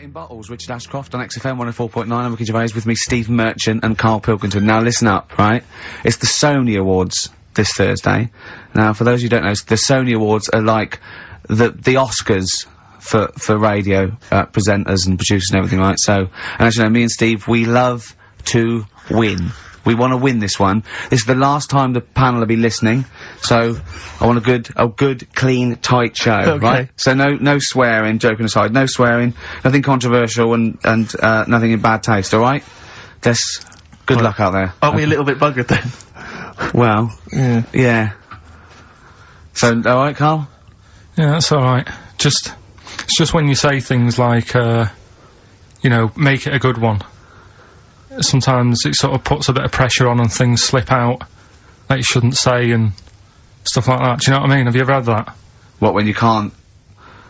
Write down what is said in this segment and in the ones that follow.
In bottles, Richard Ashcroft on XFM 104.9. I'm Ricky Gervais, with me Steve Merchant and Carl Pilkington. Now listen up, right? It's the Sony Awards this Thursday. Now, for those who don't know, the Sony Awards are like the Oscars for radio presenters and producers and everything, right? So, and as you know, me and Steve, we love to win. We want to win this one. This is the last time the panel will be listening, so I want a good, clean, tight show, okay. Right? So no swearing, joking aside, no swearing, nothing controversial and nothing in bad taste, alright? Just good luck out there. Aren't we a little bit buggered then? Well, yeah. So, alright, Carl? Yeah, that's alright. It's just when you say things like, you know, make it a good one. Sometimes it sort of puts a bit of pressure on and things slip out that you shouldn't say and stuff like that. Do you know what I mean? Have you ever had that? What, when you can't?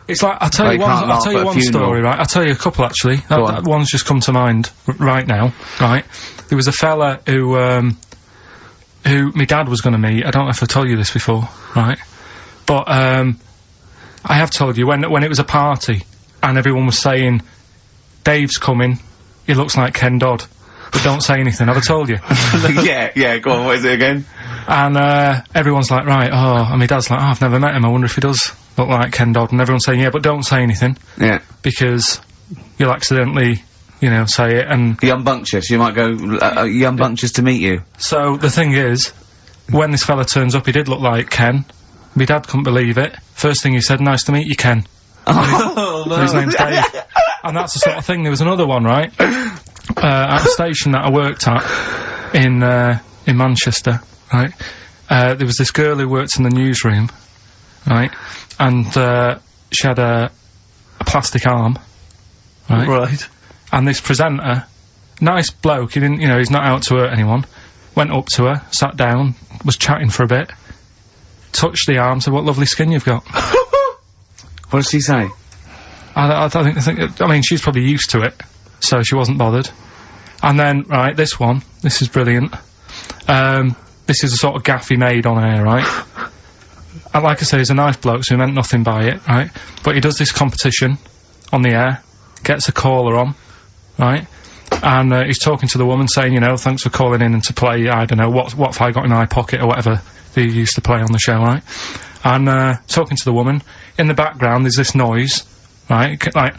It's like, I'll tell you one story, right? I'll tell you a couple, actually. That one's just come to mind right now, right? There was a fella who my dad was gonna meet. I don't know if I told you this before, right? But, I have told you, when it was a party, and everyone was saying, Dave's coming, he looks like Ken Dodd. But don't say anything, have I told you? yeah, go on, what is it again? And, everyone's like, right, and my dad's like, I've never met him, I wonder if he does look like Ken Dodd, and everyone's saying, yeah, but don't say anything. Yeah. Because you'll accidentally, you know, say it, and... Young Bunctious, you might go, Young Bunctious to meet you. So, the thing is, when this fella turns up, he did look like Ken. My dad couldn't believe it. First thing he said, nice to meet you, Ken. Oh, no. His name's Dave. And that's the sort of thing. There was another one, right? At a station that I worked at in Manchester, right? There was this girl who worked in the newsroom, right? And she had a plastic arm, right? Right. And this presenter, nice bloke, he didn't, you know, he's not out to hurt anyone, went up to her, sat down, was chatting for a bit, touched the arm, said, what lovely skin you've got. What did she say? I mean, she's probably used to it, so she wasn't bothered. And then, right, this is brilliant. This is a sort of gaff he made on air, right? And like I say, he's a nice bloke, so he meant nothing by it, right? But he does this competition on the air, gets a caller on, right? And, he's talking to the woman saying, you know, thanks for calling in and to play, I don't know, what have I got in my pocket or whatever they used to play on the show, right? And, talking to the woman, in the background there's this noise, right? Like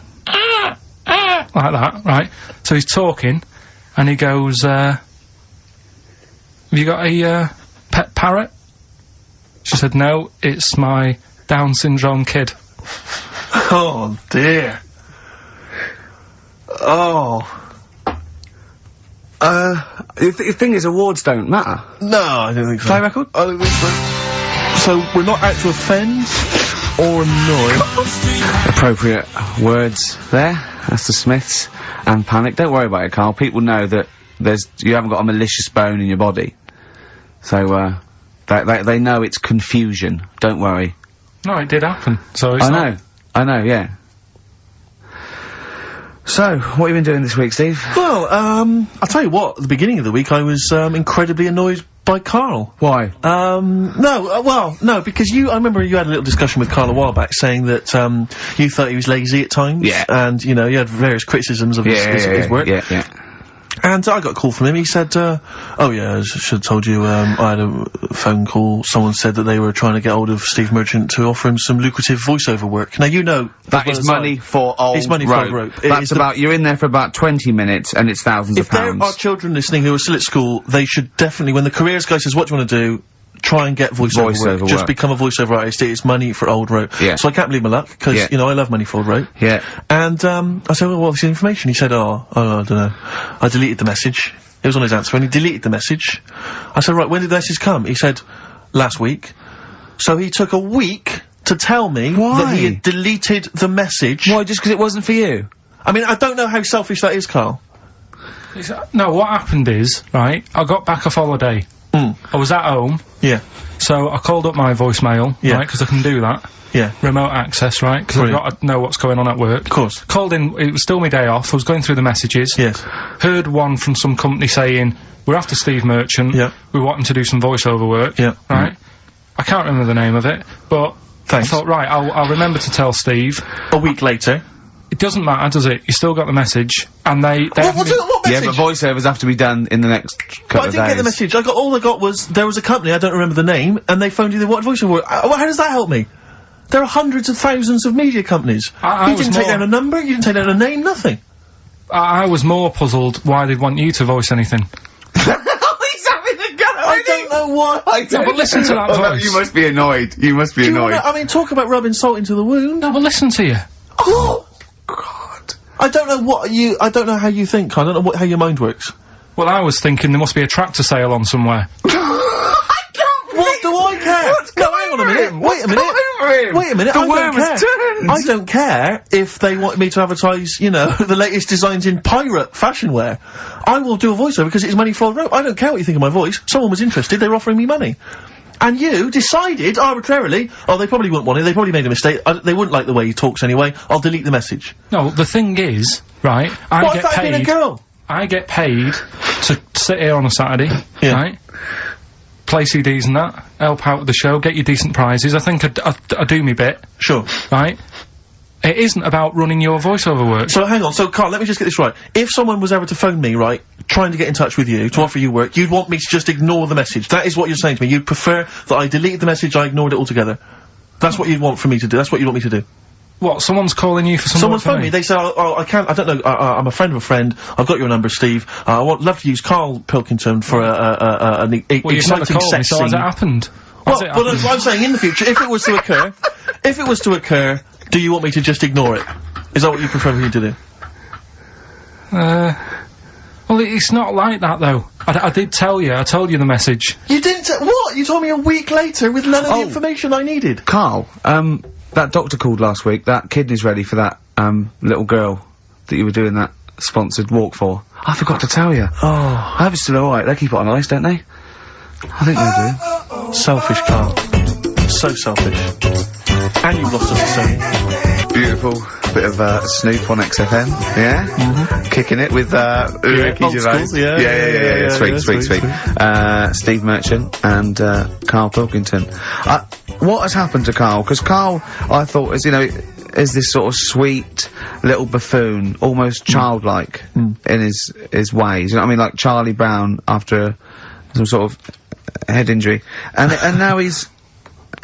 that, right? So he's talking, and he goes, have you got a, pet parrot? She said, no, it's my Down syndrome kid. Oh, dear. Oh. The thing is, awards don't matter. No, I don't think so. Play record? I don't think so. So, we're not out to offend or annoy. Appropriate words there. That's the Smiths and Panic. Don't worry about it, Carl. People know that you haven't got a malicious bone in your body. So, they know it's confusion. Don't worry. No, it did happen, so it's I know, yeah. So, what have you been doing this week, Steve? Well, I'll tell you what, at the beginning of the week I was, incredibly annoyed by Carl. Why? No, because I remember you had a little discussion with Carl a while back saying that, you thought he was lazy at times. Yeah. And, you know, you had various criticisms of his work. Yeah. And I got a call from him, he said, oh yeah, I should have told you, I had a phone call, someone said that they were trying to get hold of Steve Merchant to offer him some lucrative voiceover work. Now, you know... That is money for old rope. It's money for old rope. That's you're in there for about 20 minutes, and it's thousands of pounds. If there are children listening who are still at school, they should definitely, when the careers guy says, what do you want to do? Try and get voiceover work. Just become a voiceover artist. It's money for old rope. Yeah. So I can't believe my luck, because, you know, I love money for old rope. Yeah. And, I said, well, what's the information? He said, I don't know. I deleted the message. It was on his answer, and he deleted the message. I said, right, when did the message come? He said, last week. So he took a week to tell me that he had deleted the message. Why, just because it wasn't for you? I mean, I don't know how selfish that is, Carl. No, what happened is, right, I got back off holiday. I was at home. Yeah. So I called up my voicemail, right, because I can do that. Yeah. Remote access, right, because I've got to know what's going on at work. Of course. Called in, it was still my day off, I was going through the messages. Yes. Heard one from some company saying, we're after Steve Merchant. Yeah. We want him to do some voiceover work. Yeah. Right? I can't remember the name of it, but Thanks. I thought, right, I'll remember to tell Steve. A week later. It doesn't matter, does it? You still got the message, and they What message? Yeah, but voiceovers have to be done in the next couple But I of didn't days. get the message. All I got was, there was a company, I don't remember the name, and they phoned you, they wanted voiceover. How does that help me? There are hundreds of thousands of media companies. I You didn't take more- down a number, you didn't take down a name, nothing. I was more puzzled why they'd want you to voice anything. He's having a go I don't know why. No, but listen to that Oh, no, voice. you must be annoyed. You must be Do you annoyed. wanna, I mean, talk about rubbing salt into the wound. No, but listen to you. Oh! God. I don't know how you think, I don't know how your mind works. Well, I was thinking there must be a tractor sale on somewhere. What do I care? No, hang on a minute. Wait a minute. Wait a minute. The I worm don't care. has turned. I don't care if they want me to advertise, you know, the latest designs in pirate fashion wear. I will do a voiceover because it's money for the rope. I don't care what you think of my voice. Someone was interested. They were offering me money. And you decided arbitrarily, oh, they probably wouldn't want it. They probably made a mistake. They wouldn't like the way he talks anyway. I'll delete the message. No, the thing is, right, I What get if that had been a paid. girl? I get paid to sit here on a Saturday, Yeah. right? Play CDs and that, help out with the show, get you decent prizes. I think I do me bit, Sure. right? It isn't about running your voiceover work. So hang on, so Carl, let me just get this right. If someone was ever to phone me, right, trying to get in touch with you, to offer you work, you'd want me to just ignore the message. That is what you're saying to me. You'd prefer that I deleted the message, I ignored it altogether. That's what you'd want for me to do. That's what you'd want me to do. What, someone's calling you for some Someone work for phoned me, they said, oh, I can't, I don't know, I'm a friend of a friend, I've got your number, Steve, I love to use Carl Pilkington for an Well, you've never exciting called me, sex so has scene. it happened? Well, Has it but happened? I'm saying in the future, if it was to occur, do you want me to just ignore it? Is that what you prefer me to do? Well, it's not like that, though. I did tell you, I told you the message. You didn't what? You told me a week later with none of the information I needed. Carl, that doctor called last week. That kidney's ready for that, little girl that you were doing that sponsored walk for. I forgot to tell you. Oh. I hope it's still alright. They keep it on ice, don't they? I think they do. Selfish, Carl. So selfish. And you've lost us a song. Beautiful bit of Snoop on XFM, yeah? Kicking it with Ricky old Gervais. school, yeah, Sweet. Steve Merchant and Carl Pilkington. What has happened to Carl? Because Carl, I thought, is this sort of sweet little buffoon, almost childlike in his ways. You know what I mean? Like Charlie Brown after some sort of head injury, and now he's.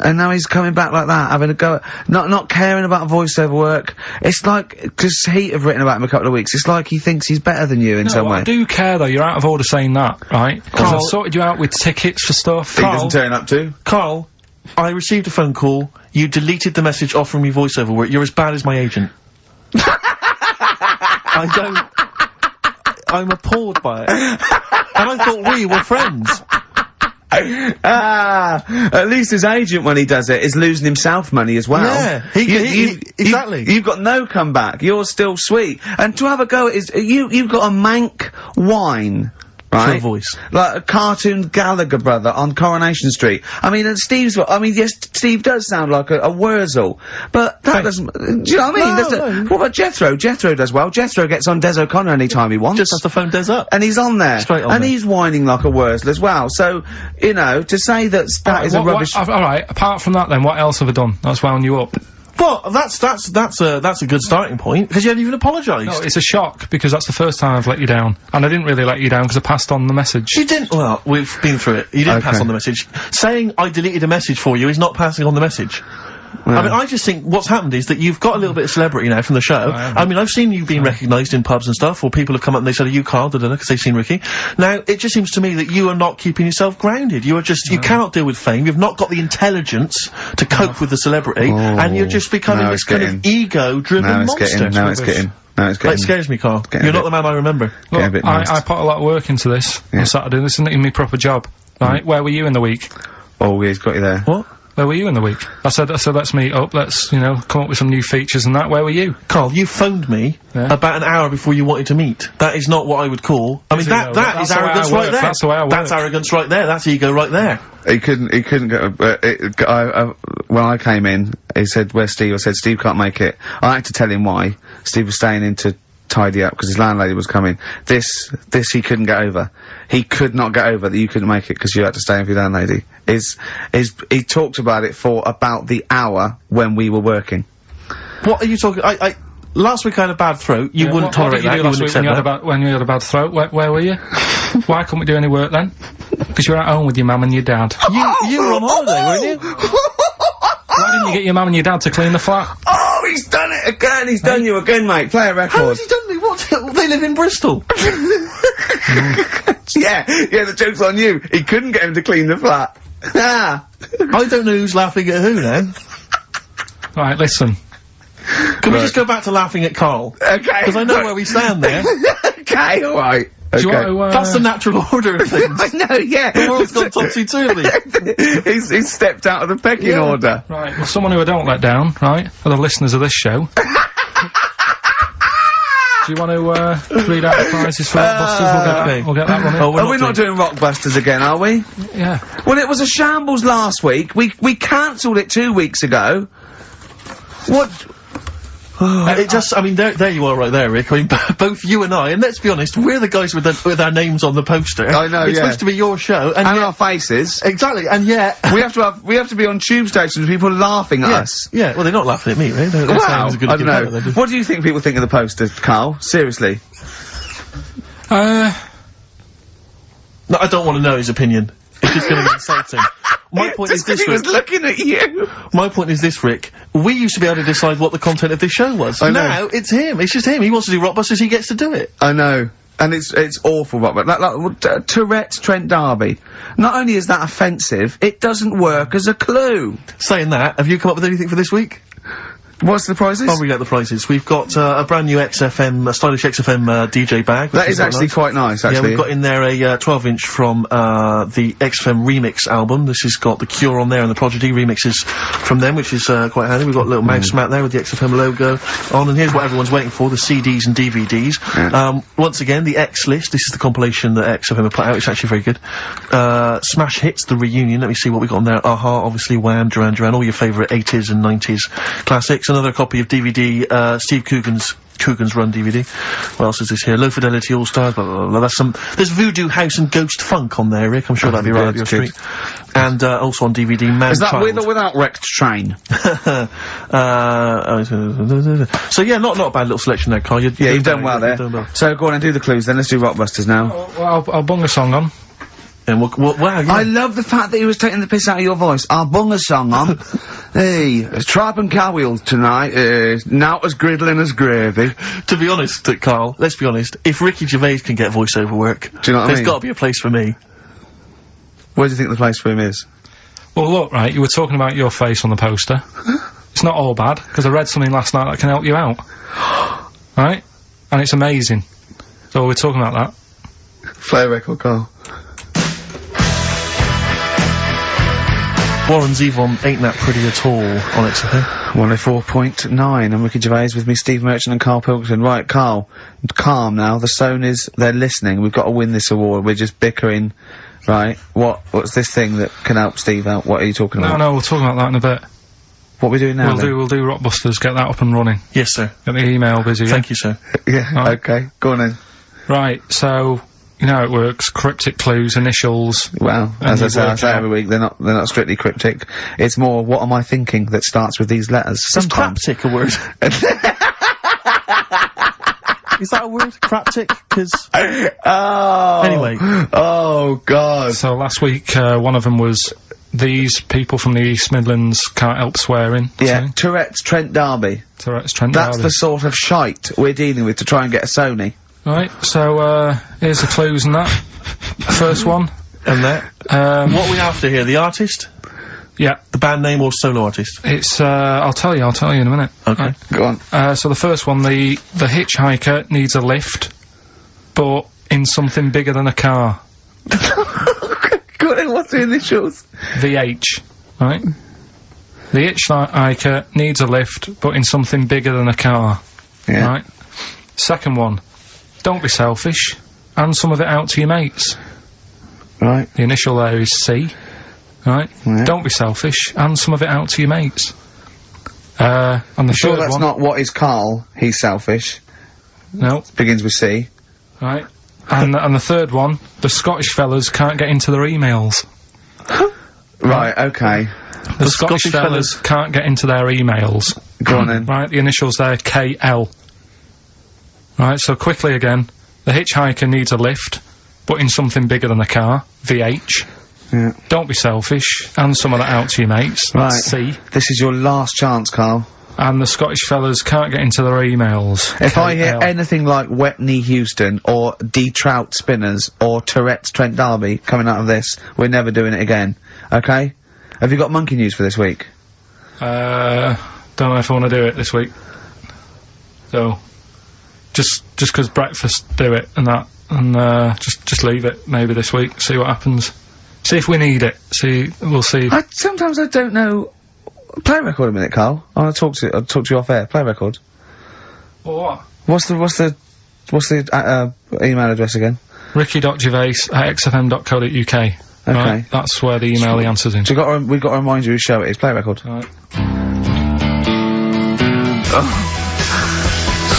And now he's coming back like that, having a go at, not caring about voiceover work. It's like, because Heat have written about him a couple of weeks, it's like he thinks he's better than you in some way. I do care, though. You're out of order saying that, right? Because I've sorted you out with tickets for stuff. He doesn't turn up too. Carl, I received a phone call. You deleted the message offering me voiceover work. You're as bad as my agent. I'm appalled by it. And I thought we were friends. At least his agent, when he does it, is losing himself money as well. Yeah, exactly. You've got no comeback. You're still sweet. And to have a go at you've got a mank whine. Right? For a voice. Like a cartoon Gallagher brother on Coronation Street. I mean, and yes, Steve does sound like a Wurzel, but that doesn't, do you know what I mean? No. What about Jethro? Jethro does well. Jethro gets on Des O'Connor anytime he wants. Just has to phone Des up. And he's on there. Straight on and there. he's whining like a Wurzel as well. So, to say that is a rubbish... Alright, apart from that then, what else have I done? That's wound you up. Well, that's a good starting point, because you haven't even apologised. No, it's a shock, because that's the first time I've let you down. And I didn't really let you down, because I passed on the message. You didn't, well, we've been through it. You didn't pass on the message. Saying I deleted a message for you is not passing on the message. I mean, I just think what's happened is that you've got a little bit of celebrity now from the show. I mean, I've seen you being recognised in pubs and stuff, or people have come up and they said, are you Carl, because they've seen Ricky. Now, it just seems to me that you are not keeping yourself grounded. You are just, you cannot deal with fame, you've not got the intelligence to cope with the celebrity, and you're just becoming this kind of ego-driven monster. Now it's getting. It scares me, Carl. You're not the man I remember. Look, I put a lot of work into this on Saturday. This isn't even my proper job, right? Where were you in the week? Oh, he's got you there. What? Where were you in the week? I said, let's meet up, let's, come up with some new features and that. Where were you? Carl, you phoned me about an hour before you wanted to meet. That is not what I would call... I mean, that is arrogance right there. That's the way I work. That's arrogance right there. That's ego right there. He couldn't go, when I came in, he said, where's Steve? I said, Steve can't make it. I had to tell him why. Steve was staying in to tidy up because his landlady was coming. This he couldn't get over. He could not get over that you couldn't make it because you had to stay in with your landlady. He talked about it for about the hour when we were working. What are you talking... last week I had a bad throat. You wouldn't what tolerate did you that. do You last wouldn't week accept that. when you had a bad throat? Where were you? Why couldn't we do any work then? Because you were at home with your mum and your dad. You were on holiday, weren't you? Why didn't you get your mum and your dad to clean the flat? Oh, he's done it again! He's done you again, mate. Play a How record. has he done me? What? They live in Bristol. Yeah, the joke's on you. He couldn't get him to clean the flat. Ah. I don't know who's laughing at who now. Right, listen. Can we just go back to laughing at Carl? Okay. Because I know where we stand there. Okay, alright. Do you Okay. want to, That's the natural order of things. I know, yeah. The world's gone topsy-turvy. he's stepped out of the pecking Yeah. order. Right, well, someone who I don't let down, right, are the listeners of this show. Do you want to, read out the prizes for Rockbusters? We'll get that running. Oh, Are we not doing Rockbusters again, are we? Yeah. Well, it was a shambles last week. We cancelled it 2 weeks ago. What? It just, I mean, there you are right there, Rick. I mean, both you and I, and let's be honest, we're the guys with our names on the poster. I know, It's yeah. supposed to be your show, and And yet, our faces. exactly, and yet, we have to be on tube stations with people laughing at us. yeah, well, they're not laughing at me, right? They're saying Wow, it's a good I don't know. idea. What do you think people think of the poster, Carl? Seriously. No, I don't want to know his opinion. It's just going to be insulting. My point is Just 'cause this, he was Rick. looking at you. My point is this, Rick. We used to be able to decide what the content of this show was. I know. Now, it's him. It's just him. He wants to do Rockbusters, he gets to do it. I know. And it's awful, but like Tourette's Trent D'Arby. Not only is that offensive, it doesn't work as a clue. Saying that, have you come up with anything for this week? What's the prizes? I'll read out the prizes. We've got a brand new XFM, stylish XFM DJ bag. That is actually quite nice, actually. Yeah, we've got in there a 12-inch from the XFM Remix album. This has got The Cure on there and the Prodigy remixes from them, which is quite handy. We've got a little mouse mat there with the XFM logo on, and here's what everyone's waiting for, the CDs and DVDs. Yeah. Once again, the X List. This is the compilation that XFM have put out. It's actually very good. Smash Hits, the reunion. Let me see what we got on there. Aha, obviously, Wham, Duran Duran, all your favourite 80s and 90s classics. Another copy of DVD, Steve Coogan's Run DVD. What else is this here? Low Fidelity All Stars, blah, blah, blah. There's Voodoo House and Ghost Funk on there, Rick. I'm sure that'd be right up your street. And, also on DVD, Man Is that Child. with or without Wrecked Train? So yeah, not a bad little selection there, Carl. Yeah, you've done well there. You've done well. So go on and do the clues then. Let's do Rockbusters now. Well, I'll bung a song on. And wow, yeah. I love the fact that he was taking the piss out of your voice. I'll bung a song on. Hey, it's Tripe and Cowwheel tonight. Now as griddling as gravy. To be honest, Carl, let's be honest, if Ricky Gervais can get voiceover work, Do you know what I there's mean? gotta be a place for me. Where do you think the place for him is? Well, look, right, you were talking about your face on the poster. It's not all bad, because I read something last night that can help you out. Right? And it's amazing. So we're talking about that. Play a record, Carl. Warren Zevon ain't that pretty at all on XFM. 104.9. I'm Ricky Gervais with me, Steve Merchant and Carl Pilkington. Right, Carl, calm now. The Sonys, they're listening. We've got to win this award. We're just bickering. Right, what's this thing that can help Steve out? What are you talking about? No, we'll talk about that in a bit. What are we doing now then? We'll do Rockbusters, get that up and running. Yes, sir. Get the email busy, yeah? Thank you, sir. Yeah, Right. okay. Go on then. Right, so, you know how it works. Cryptic clues, initials. Well, And as I you say, work out. every week, they're not strictly cryptic. It's more, what am I thinking that starts with these letters? Is Sometimes. craptic a word? Is that a word? Craptic? 'Cause Oh. Anyway. Oh, God. So last week, one of them was, these people from the East Midlands can't help swearing. Yeah, So, Tourette's Trent D'Arby. Tourette's Trent That's D'Arby. the sort of shite we're dealing with to try and get a Sony. Right, so, here's the clues and that. First one. and that. What are we after here? The artist? Yeah, The band name or solo artist? it's, I'll tell you in a minute. Okay. Go on. So the first one, the hitchhiker needs a lift, but in something bigger than a car. Go on, what's the initials? VH, right? The hitchhiker needs a lift, but in something bigger than a car, Yeah. right? Second one, don't be selfish, and some of it out to your mates. Right. The initial there is C, right? Yeah. Don't be selfish, and some of it out to your mates. And the Sure, third that's one, not what is Carl. He's selfish. no, Begins with C. right? And the third one, the Scottish fellas can't get into their emails. Right, okay. The Scottish fellas can't get into their emails. Go on then. Right, the initials there, KL. Right, so quickly again, the hitchhiker needs a lift, but in something bigger than a car, VH. Yeah. Don't be selfish, and some of that out to your mates. Right. C. This is your last chance, Carl. And the Scottish fellas can't get into their emails. If I hear KL. anything like Wetney Houston, or D Trout Spinners, or Tourette's Trent D'Arby coming out of this, we're never doing it again. Okay? Have you got monkey news for this week? Don't know if I want to do it this week. So, just 'cause breakfast do it and that, and just leave it maybe this week. See what happens. See if we need it. We'll see. Sometimes I don't know. Play a record a minute, Carl. I'll talk to you off air. Play a record. Or what? What's the email address again? ricky.gervais@xfm.co.uk. Okay. Right, that's where the email the answer's in. So we've got to remind you whose show it is. Play a record. Right.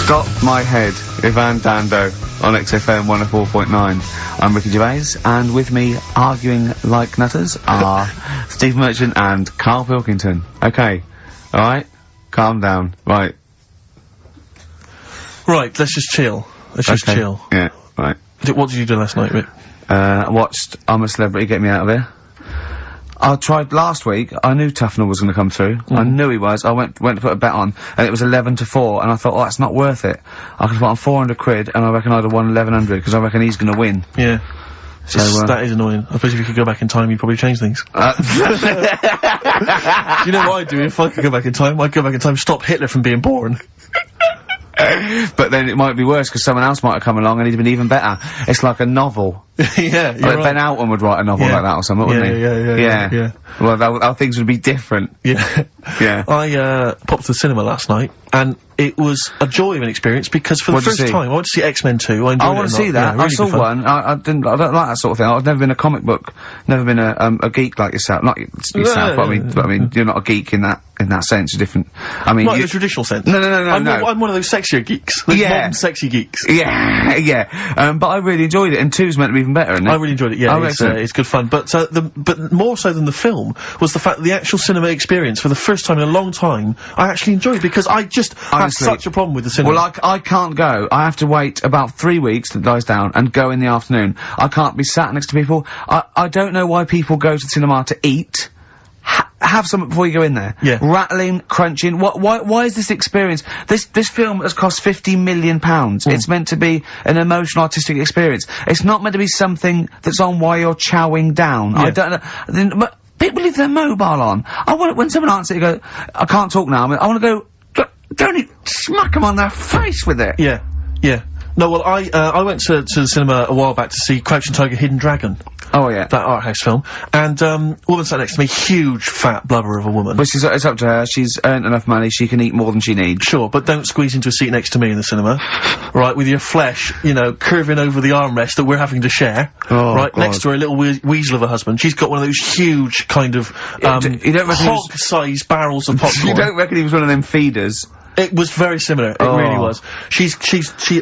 Stop My Head, Ivan Dando on XFM 104.9. I'm Ricky Gervais, and with me, arguing like nutters, are Steve Merchant and Carl Pilkington. Okay, alright? Calm down. Right. Right, let's just chill. Let's just chill. Yeah, right. What did you do last night, Rick? I watched I'm a Celebrity, Get Me Out of Here. I tried last week, I knew Tufnell was gonna come through. I knew he was. I went to put a bet on, and it was 11-4, and I thought, oh, that's not worth it. I could put on 400 quid, and I reckon I'd have won 1100, because I reckon he's gonna win. Yeah. So, that is annoying. I suppose if you could go back in time, you'd probably change things. Do you know what I'd do if I could go back in time? I'd go back in time, stop Hitler from being born. But then it might be worse, because someone else might have come along and he'd been even better. It's like a novel. Yeah, you're Like right. Ben Alton would write a novel like that or something, wouldn't he? Yeah. Well, how things would be different. Yeah. Yeah. I popped to the cinema last night, and it was a joy of an experience because for the What'd you first see? time I went to see X-Men 2. I enjoyed it. I want to see that. Yeah, really I saw good fun. one. I don't like that sort of thing. I've never been a comic book, never been a geek like yourself. Not yourself, but I mean, you're not a geek in that sense. You're different. I mean, Not in the traditional sense. No. I'm one of those sexier geeks. Those modern sexy geeks. Yeah. But I really enjoyed it, and 2's meant to be even better, isn't it? I really enjoyed it, yeah, Oh, excellent. it's good fun. But more so than the film was the fact that the actual cinema experience, for the first time in a long time, I actually enjoyed it because I just had such a problem with the cinema. Well, I can't go. I have to wait about 3 weeks till it dies down and go in the afternoon. I can't be sat next to people. I don't know why people go to the cinema to eat. Have something before you go in there. Yeah. Rattling, crunching. Why is this experience? This film has cost £50 million. It's meant to be an emotional, artistic experience. It's not meant to be something that's on while you're chowing down. Yeah. I don't know. But people leave their mobile on. I want when someone answers it, go, I can't talk now. I want to go, don't smack them on their face with it. Yeah. No, well, I went to the cinema a while back to see Crouching Tiger, Hidden Dragon. Oh, yeah. That art house film. And, woman sat next to me, huge, fat blubber of a woman. But it's up to her. She's earned enough money, she can eat more than she needs. Sure, but don't squeeze into a seat next to me in the cinema. Right, with your flesh, you know, curving over the armrest that we're having to share. Oh, right, God. next to her, a little weasel of a husband. She's got one of those huge, kind of, you don't reckon he was- hog-sized barrels of popcorn. You don't reckon he was one of them feeders? It was very similar. It really was. She,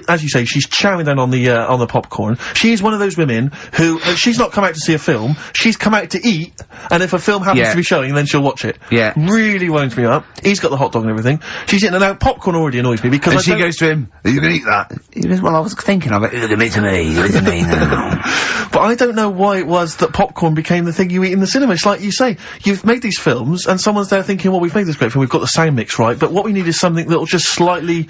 as you say, she's chowing down on the popcorn. She is one of those women who, she's not come out to see a film, she's come out to eat, and if a film happens to be showing, then she'll watch it. Yeah. Really winds me up. He's got the hot dog and everything. She's eating, and now popcorn already annoys me because And she goes to him, are you gonna eat that? He goes, well, I was thinking of it. You're gonna to me now. But I don't know why it was that popcorn became the thing you eat in the cinema. It's like you say, you've made these films, and someone's there thinking, well, we've made this great film, we've got the sound mix right, but what we need is something that'll just slightly,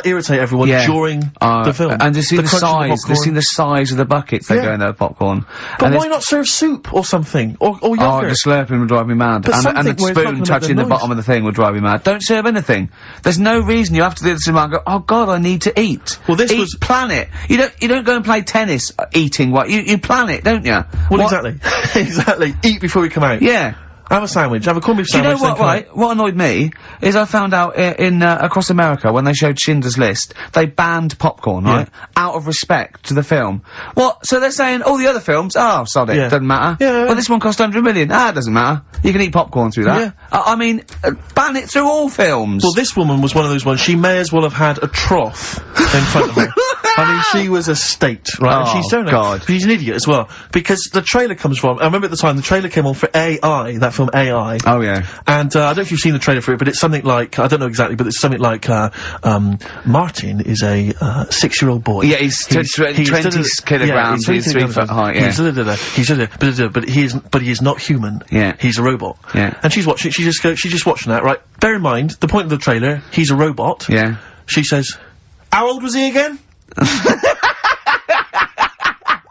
irritate everyone during the film. And to see the size, crunch of the size of the buckets they go in their popcorn. But and why not serve soup or something? Or Oh, yogurt? the slurping would drive me mad. But And the something where it's not spoon gonna make touching the the noise. bottom of the thing would drive me mad. Don't serve anything. There's no reason you have to do this and go, oh god, I need to eat. Well, this eat, was- plan it. You don't go and play tennis eating what, you plan it, don't you? Well, exactly. Exactly. Eat before we come out. Yeah. Have a sandwich. Have a corned beef Do you sandwich. know what, then come out. right? What annoyed me is I found out in across America when they showed Schindler's List, they banned popcorn, right? Out of respect to the film. What? So they're saying all the other films, oh, sod it, Yeah. doesn't matter. Yeah. Well, this one cost 100 million. Ah, it doesn't matter. You can eat popcorn through that. Yeah. I mean, ban it through all films. Well, this woman was one of those ones. She may as well have had a trough in front of her. I mean, she was a state, right? And she's so God. She's an idiot as well. Because the trailer comes from, I remember at the time, the trailer came on for AI, that film AI. Oh, yeah. And, I don't know if you've seen the trailer for it, but it's something like, I don't know exactly, but it's something like, Martin is a, 6-year-old boy. Yeah, he's 20 kilograms, he's 3 foot high, yeah. But he is not human. Yeah. He's a robot. Yeah. And she's watching, she's just watching that, right? Bear in mind, the point of the trailer, he's a robot. Yeah. She says, how old was he again?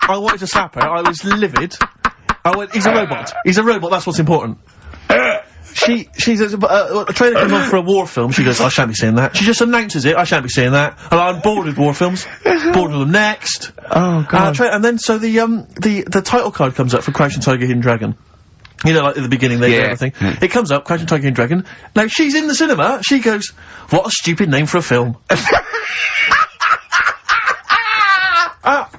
I wanted to slap her, I was livid. I went, he's a robot. He's a robot, that's what's important. She says, a trailer comes on for a war film, she goes, I shan't be seeing that. She just announces it, I shan't be seeing that. And I'm bored with war films. Bored with them. Next. Oh, God. And then, so the title card comes up for Crouching Tiger, Hidden Dragon. You know, like at the beginning, they do everything. Yeah. It comes up, Crouching Tiger, Hidden Dragon. Now, she's in the cinema, she goes, what a stupid name for a film.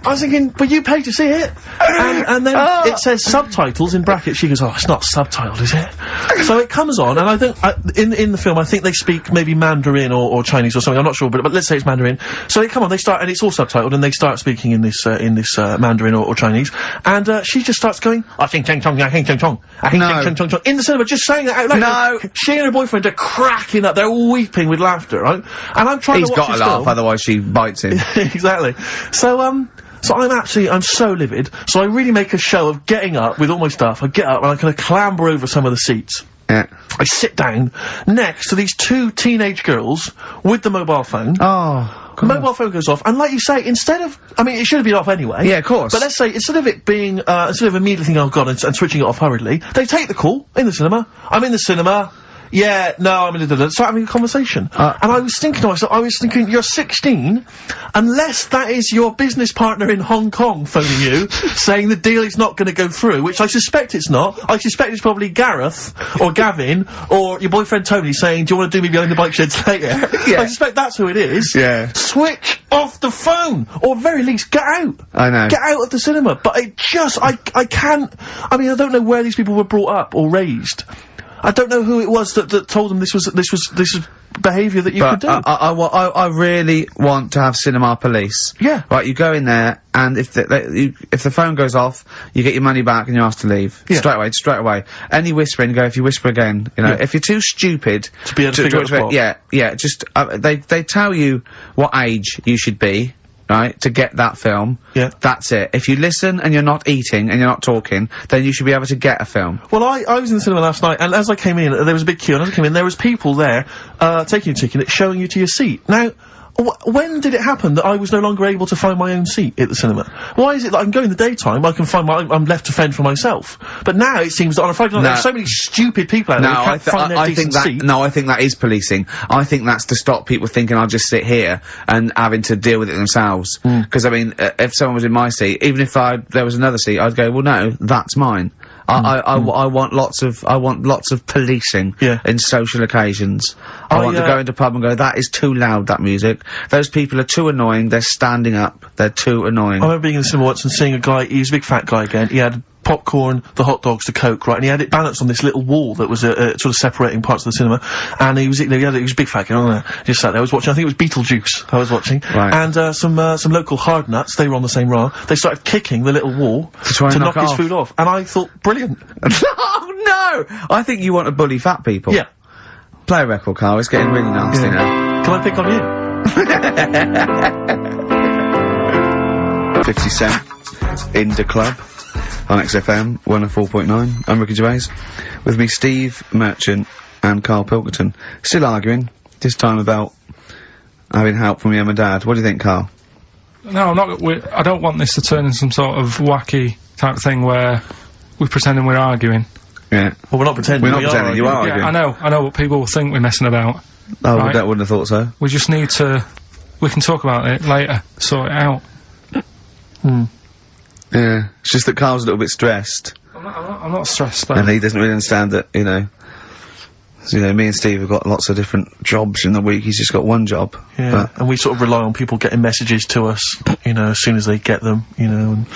I was thinking, but you paid to see it. And then it says subtitles in brackets. She goes, oh, it's not subtitled, is it? So it comes on, and I think, in the film, I think they speak maybe Mandarin or Chinese or something, I'm not sure, but let's say it's Mandarin. So they come on, they start, and it's all subtitled, and they start speaking in this Mandarin or Chinese, and, she just starts going, I think cheng chong, I think cheng chong, I think cheng chong chong, in the cinema, just saying that out loud. No! She and her boyfriend are cracking up, they're weeping with laughter, right? And I'm trying to watch He's got to laugh, otherwise she bites him. Exactly. So I'm so livid, so I really make a show of getting up with all my stuff. I get up and I kind of clamber over some of the seats. Yeah. I sit down next to these 2 teenage girls with the mobile phone. Oh, God. Mobile phone goes off, and like you say, instead of, I mean, it should have been off anyway. Yeah, of course. But let's say, instead of it being, instead of immediately thinking, oh God, and switching it off hurriedly, they take the call in the cinema. I'm in the cinema. Yeah, no, I'm in the start having a conversation. And I was thinking to myself, you're 16, unless that is your business partner in Hong Kong phoning you, saying the deal is not gonna go through, which I suspect it's not. I suspect it's probably Gareth, or Gavin, or your boyfriend Tony saying, do you want to do me behind the bike sheds later? Yeah. I suspect that's who it is. Yeah. Switch off the phone! Or at very least, get out! I know. Get out of the cinema! But I can't, I mean, I don't know where these people were brought up, or raised. I don't know who it was that told them this was behaviour that you could do. I really want to have cinema police. Yeah. Right, you go in there, and if the phone goes off, you get your money back and you're asked to leave. Yeah. Straight away. Any whispering, go, if you whisper again, you know, if you're too stupid to be able to figure out the plot. Yeah, just, they tell you what age you should be, right, to get that film. Yeah. That's it. If you listen and you're not eating and you're not talking, then you should be able to get a film. Well, I was in the cinema last night, and as I came in, there was a big queue, and as I came in, there was people there, taking your ticket, showing you to your seat. Now, when did it happen that I was no longer able to find my own seat at the cinema? Why is it that I can go in the daytime, I can find I'm left to fend for myself? But now it seems that on a Friday night, there's so many stupid people out there who can't find their decent seat. No, I think that is policing. I think that's to stop people thinking I'll just sit here and having to deal with it themselves. Because, I mean, if someone was in my seat, even if there was another seat, I'd go, well, no, that's mine. I want lots of policing in social occasions. I want to go into a pub and go, that is too loud, that music. Those people are too annoying, they're standing up, they're too annoying. I remember being in the cinema once and seeing a guy, he was a big fat guy again, he had popcorn, the hot dogs, the Coke, right, and he had it balanced on this little wall that was, sort of separating parts of the cinema, and he was a big fat guy, just sat there, I was watching, I think it was Beetlejuice I was watching, right. And, some local hard nuts, they were on the same rail, they started kicking the little wall to knock his food off, and I thought, brilliant. Oh no! I think you want to bully fat people. Yeah. Play a record, Carl, it's getting really nasty now. Can I pick on you? 50 Cent, in the club. On XFM 104.9, I'm Ricky Gervais. With me, Steve Merchant and Carl Pilkington. Still arguing, this time about having help from your mum and dad. What do you think, Carl? No, I'm not. I don't want this to turn into some sort of wacky type thing where we're pretending we're arguing. Yeah. Well, we're not pretending. We're not pretending, you are arguing. Yeah, I know what people will think we're messing about. Oh, right? That wouldn't have thought so. We just need to. We can talk about it later, sort it out. Yeah, it's just that Carl's a little bit stressed. I'm not stressed, though. And he doesn't really understand that, you know. So, you know, me and Steve have got lots of different jobs in the week, he's just got one job. Yeah, and we sort of rely on people getting messages to us, you know, as soon as they get them, you know, and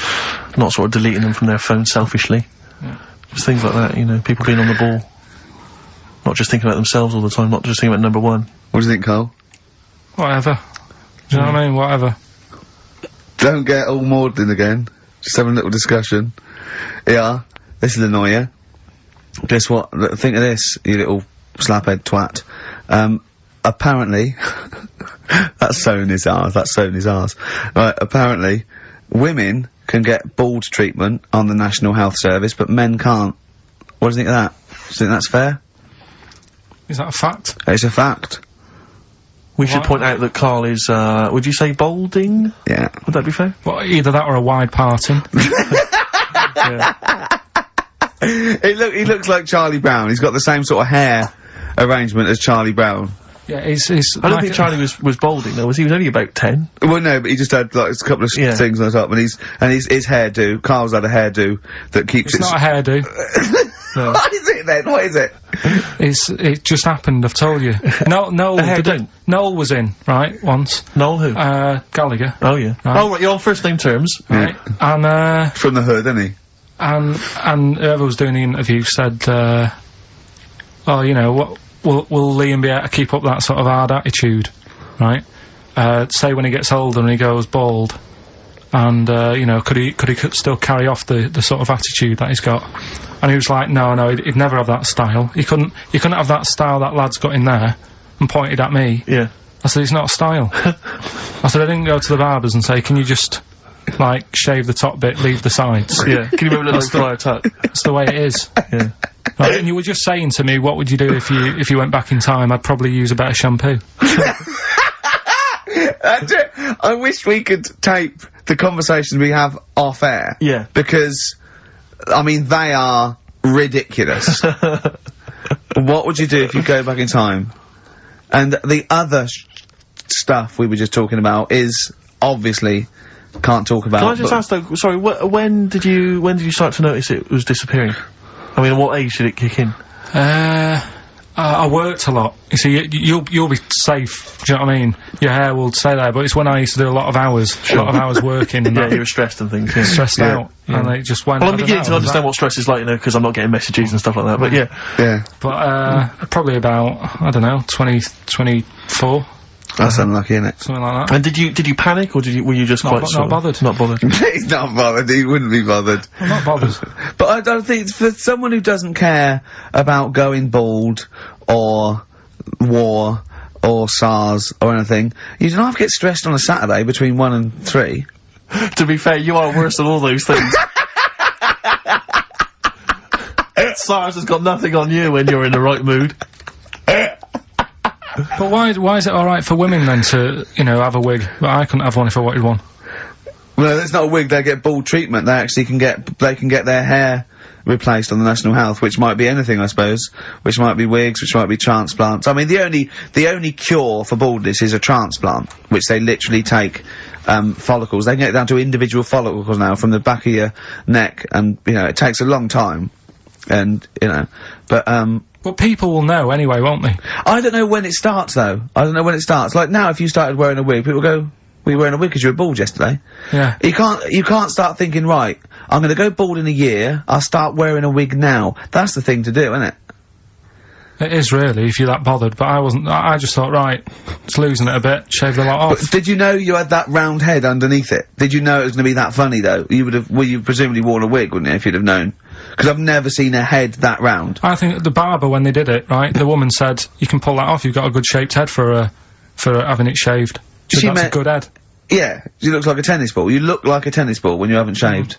not sort of deleting them from their phone selfishly. Yeah. Just things like that, you know, people being on the ball. Not just thinking about themselves all the time, not just thinking about number one. What do you think, Carl? Whatever. Do you know what I mean? Whatever. Don't get all maudlin again. Just having a little discussion. Yeah, this will annoy you. Guess what? Think of this, you little slaphead twat. Apparently, that's Sony's ours. Right, apparently, women can get bald treatment on the National Health Service, but men can't. What do you think of that? Do you think that's fair? Is that a fact? It's a fact. We should point out that Carl is, would you say balding? Yeah. Would that be fair? Well, either that or a wide parting. Yeah. He looks like Charlie Brown. He's got the same sort of hair arrangement as Charlie Brown. Yeah, he's I don't think Charlie was balding though, was he? He was only about 10. Well, no, but he just had like a couple of things on the top, and his hairdo. Carl's had a hairdo that keeps It's not a hairdo. No. What is it then? What is it? It just happened, I've told you. Noel was in, right, once. Noel who? Gallagher. Oh yeah. Right. Oh right, you're on first name terms. Right. And from the hood, isn't he? And whoever was doing the interview said, oh, you know, what will Liam be able to keep up that sort of hard attitude, right? Say when he gets older and he goes bald, and you know, could he still carry off the sort of attitude that he's got? And he was like, no, he'd never have that style. You couldn't have that style that lad's got in there, and pointed at me. Yeah. I said, it's not a style. I said, I didn't go to the barbers and say, can you just, like, shave the top bit, leave the sides. Yeah. Can you remember the Friar Tuck? That's the way it is. Yeah. Right, and you were just saying to me, what would you do if you went back in time? I'd probably use a better shampoo. I wish we could tape the conversations we have off air. Yeah. Because, I mean, they are ridiculous. What would you do if you go back in time? And the other stuff we were just talking about is obviously can't talk about. Can I just ask though? Sorry, when did you start to notice it was disappearing? I mean, at what age did it kick in? I worked a lot. You see, you'll be safe. Do you know what I mean? Your hair will stay there. But it's when I used to do a lot of hours, working, and yeah, you were stressed and things. Yeah. Stressed out, and it just went. Well, I'm beginning to understand what stress is like, you know, because I'm not getting messages and stuff like that. But yeah. But probably about, I don't know, 24. That's unlucky, isn't it? Something like that. And did you panic, or were you just not bothered? Not bothered. He's not bothered. He wouldn't be bothered. I'm not bothered. But I don't think for someone who doesn't care about going bald or war or SARS or anything, you don't have to get stressed on a Saturday between 1 and 3. To be fair, you are worse than all those things. SARS has got nothing on you when you're in the right mood. But why is it alright for women then to, you know, have a wig? But I couldn't have one if I wanted one. Well, it's not a wig, they get bald treatment. They actually can get their hair replaced on the National Health, which might be anything, I suppose. Which might be wigs, which might be transplants. I mean, the only cure for baldness is a transplant, which they literally take, follicles. They can get down to individual follicles now from the back of your neck, and, you know, it takes a long time. And, you know, but people will know anyway, won't they? I don't know when it starts, though. I don't know when it starts. Like, now, if you started wearing a wig, people go, were you wearing a wig because you were bald yesterday? Yeah. You can't start thinking, right, I'm gonna go bald in a year, I'll start wearing a wig now. That's the thing to do, isn't it? It is really, if you're that bothered, but I wasn't. I just thought, right, it's losing it a bit, shave the lot off. But did you know you had that round head underneath it? Did you know it was gonna be that funny, though? You presumably worn a wig, wouldn't you, if you'd have known? Because I've never seen a head that round. I think the barber, when they did it, right, the woman said, you can pull that off, you've got a good shaped head for having it shaved. So that's a good head. Yeah, she looks like a tennis ball. You look like a tennis ball when you haven't shaved.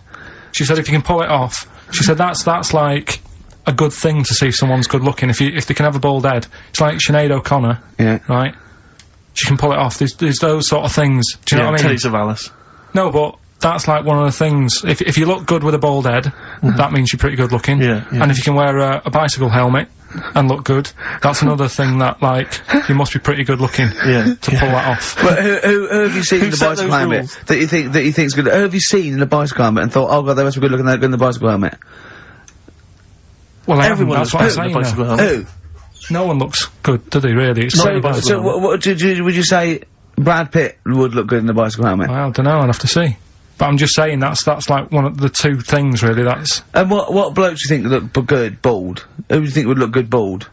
She said if you can pull it off, she said that's like a good thing to see if someone's good looking, if they can have a bald head. It's like Sinead O'Connor. Yeah. Right? She can pull it off. There's those sort of things. Do you know what I mean? Telly Savalas. No, but that's like one of the things. If you look good with a bald head, that means you're pretty good looking. Yeah. And if you can wear a bicycle helmet and look good, that's another thing that, like, you must be pretty good looking to pull that off. But who have you seen in the bicycle helmet that you think's good? Who have you seen in the bicycle helmet and thought, oh god, they must be good looking, they're good in the bicycle helmet? Well, everyone that's what I'm saying. Who? No one looks good, do they, really? It's So what would you say Brad Pitt would look good in the bicycle helmet? Well, I don't know, I'd have to see. But I'm just saying that's like one of the two things, really, that's... And what blokes do you think look good bald? Who do you think would look good bald?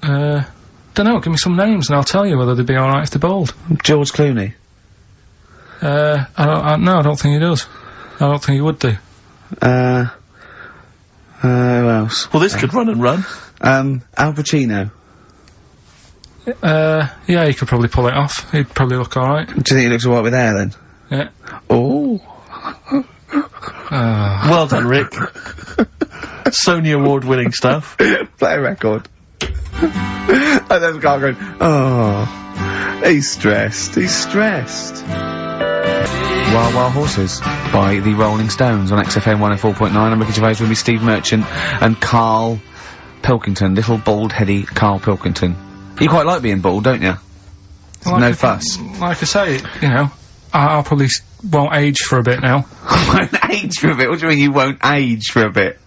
Dunno, give me some names and I'll tell you whether they'd be alright if they're bald. George Clooney. No, I don't think he does. I don't think he would do. Who else? Well, this could run and run. Al Pacino. Yeah, he could probably pull it off. He'd probably look alright. Do you think he looks alright with hair then? Yeah. Oh. Well done, Rick. Sony Award-winning stuff. Play a record. And then the guy going, oh, he's stressed. Wild Wild Horses by the Rolling Stones on XFM 104.9. I'm Ricky Gervais with me, Steve Merchant and Carl Pilkington, little bald-heady Carl Pilkington. You quite like being bald, don't you? Like No fuss. Like I say, you know, I'll probably won't age for a bit now. Won't age for a bit? What do you mean you won't age for a bit?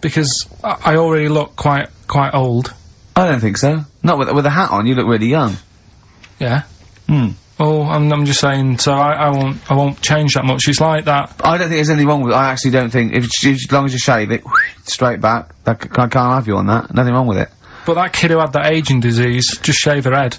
Because I already look quite old. I don't think so. Not with a hat on, you look really young. Yeah. Hmm. Oh, I'm just saying, so I won't change that much. It's like that. I don't think there's anything wrong with it. I actually don't think, as long as you shave it, straight back, I can't have you on that. Nothing wrong with it. But that kid who had that aging disease, just shave her head.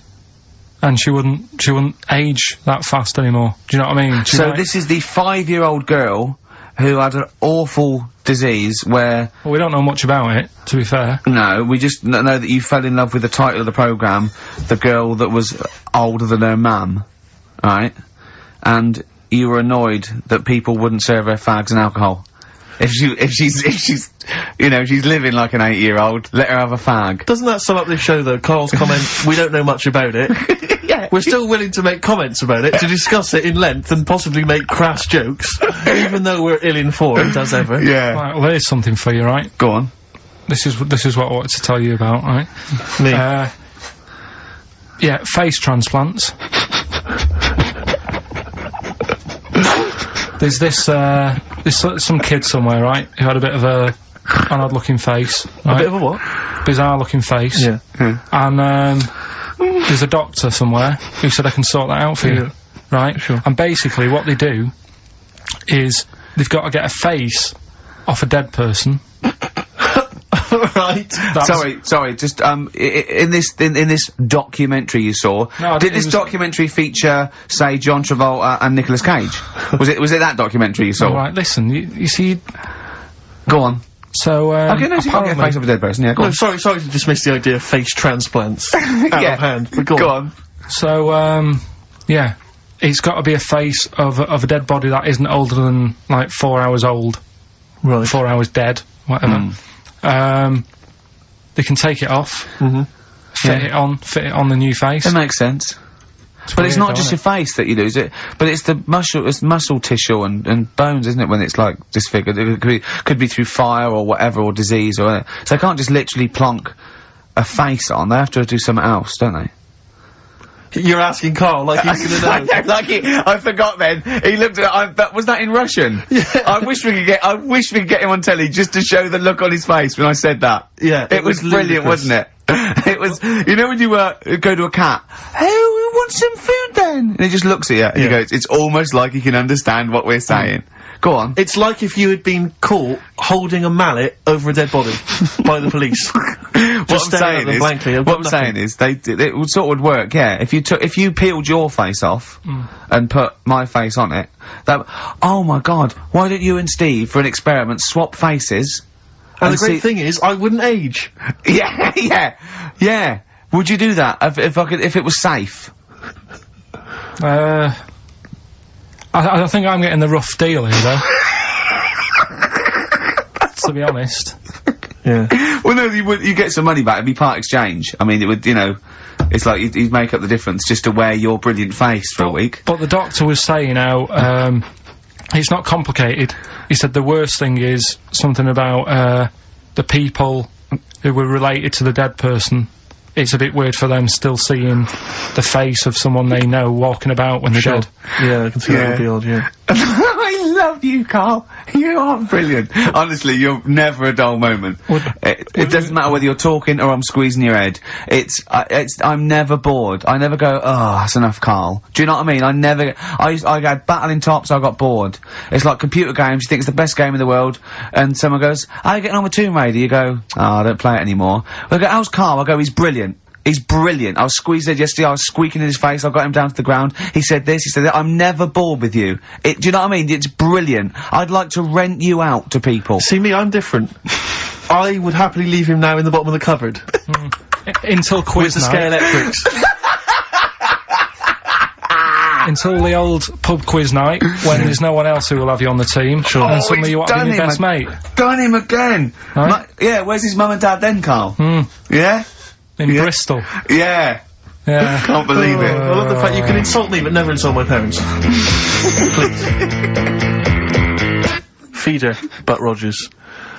And she wouldn't age that fast anymore. Do you know what I mean? So this is the 5-year-old girl who had an awful disease where... Well, we don't know much about it, to be fair. No, we just know that you fell in love with the title of the programme, the girl that was older than her mum, right? And you were annoyed that people wouldn't serve her fags and alcohol. If she's, you know, she's living like an 8-year-old, let her have a fag. Doesn't that sum up this show, though? Carl's comment, we don't know much about it. Yeah. We're still willing to make comments about it, to discuss it in length and possibly make crass jokes, even though we're ill-informed, as ever. Yeah. Right, well, there's something for you, right? Go on. This is what I wanted to tell you about, right? Me. Yeah, face transplants. There's this, some kid somewhere, right, who had a bit of an odd-looking face. Right? A bit of a what? Bizarre-looking face. Yeah. And, there's a doctor somewhere who said I can sort that out for you. Right? Sure. And basically what they do is they've got to get a face off a dead person. Right. Sorry, just, in this documentary you saw, did this documentary feature, say, John Travolta and Nicolas Cage? was it that documentary you saw? Alright, listen, you see... Go on. So, okay, no, you can't get a face of a dead person, yeah, go on. Sorry to dismiss the idea of face transplants. Out of hand, but go on. So, yeah. It's got to be a face of a dead body that isn't older than, like, 4 hours old. Right. 4 hours dead, whatever. They can take it off, fit it on the new face. It makes sense. But it's not just your face that you lose it, but it's the muscle tissue and bones, isn't it, when it's, like, disfigured? It could be through fire or whatever, or disease or whatever. So they can't just literally plonk a face on, they have to do something else, don't they? You're asking Carl, like he's gonna know. I forgot then. He looked at was that in Russian? Yeah. I wish we could get him on telly just to show the look on his face when I said that. Yeah. It was brilliant, wasn't it? It was, you know when you, go to a cat, hey, we want some food then? And he just looks at you and he goes, it's almost like he can understand what we're saying. Go on. It's like if you had been caught holding a mallet over a dead body by the police. What I'm saying is, it would sort of work, yeah. If you peeled your face off and put my face on it, oh my god, why don't you and Steve, for an experiment, swap faces? And the great thing is, I wouldn't age. Yeah. Would you do that if it was safe? I think I'm getting the rough deal here, though. To be honest. Yeah. Well, no, you get some money back. It'd be part exchange. I mean, it would, you know, it's like you'd make up the difference just to wear your brilliant face for a week. But the doctor was saying how, it's not complicated. He said the worst thing is something about, the people who were related to the dead person. It's a bit weird for them still seeing the face of someone they know walking about when they're dead. Yeah, I can see that would be odd, yeah. I love you, Carl. You are brilliant. Honestly, you're never a dull moment. It doesn't matter whether you're talking or I'm squeezing your head. I'm never bored. I never go, oh, that's enough, Carl. Do you know what I mean? I had battling tops, I got bored. It's like computer games, you think it's the best game in the world, and someone goes, how are you getting on with Tomb Raider? You go, oh, I don't play it anymore. I go, how's Carl? I go, he's brilliant. He's brilliant. I was squeezed it yesterday, I was squeaking in his face, I got him down to the ground. He said this, he said that. I'm never bored with you. Do you know what I mean? It's brilliant. I'd like to rent you out to people. See me, I'm different. I would happily leave him now in the bottom of the cupboard. Until quiz With the night. Scale-electrics. Until the old pub quiz night, when there's no one else who will have you on the team. Sure. And suddenly you want to be your best mate. Done him again. Right? Yeah, where's his mum and dad then, Carl? Yeah? In Bristol. Yeah. Yeah. Can't believe it. I love the fact you can insult me but never insult my parents. Please. Feeder, Butt Rogers.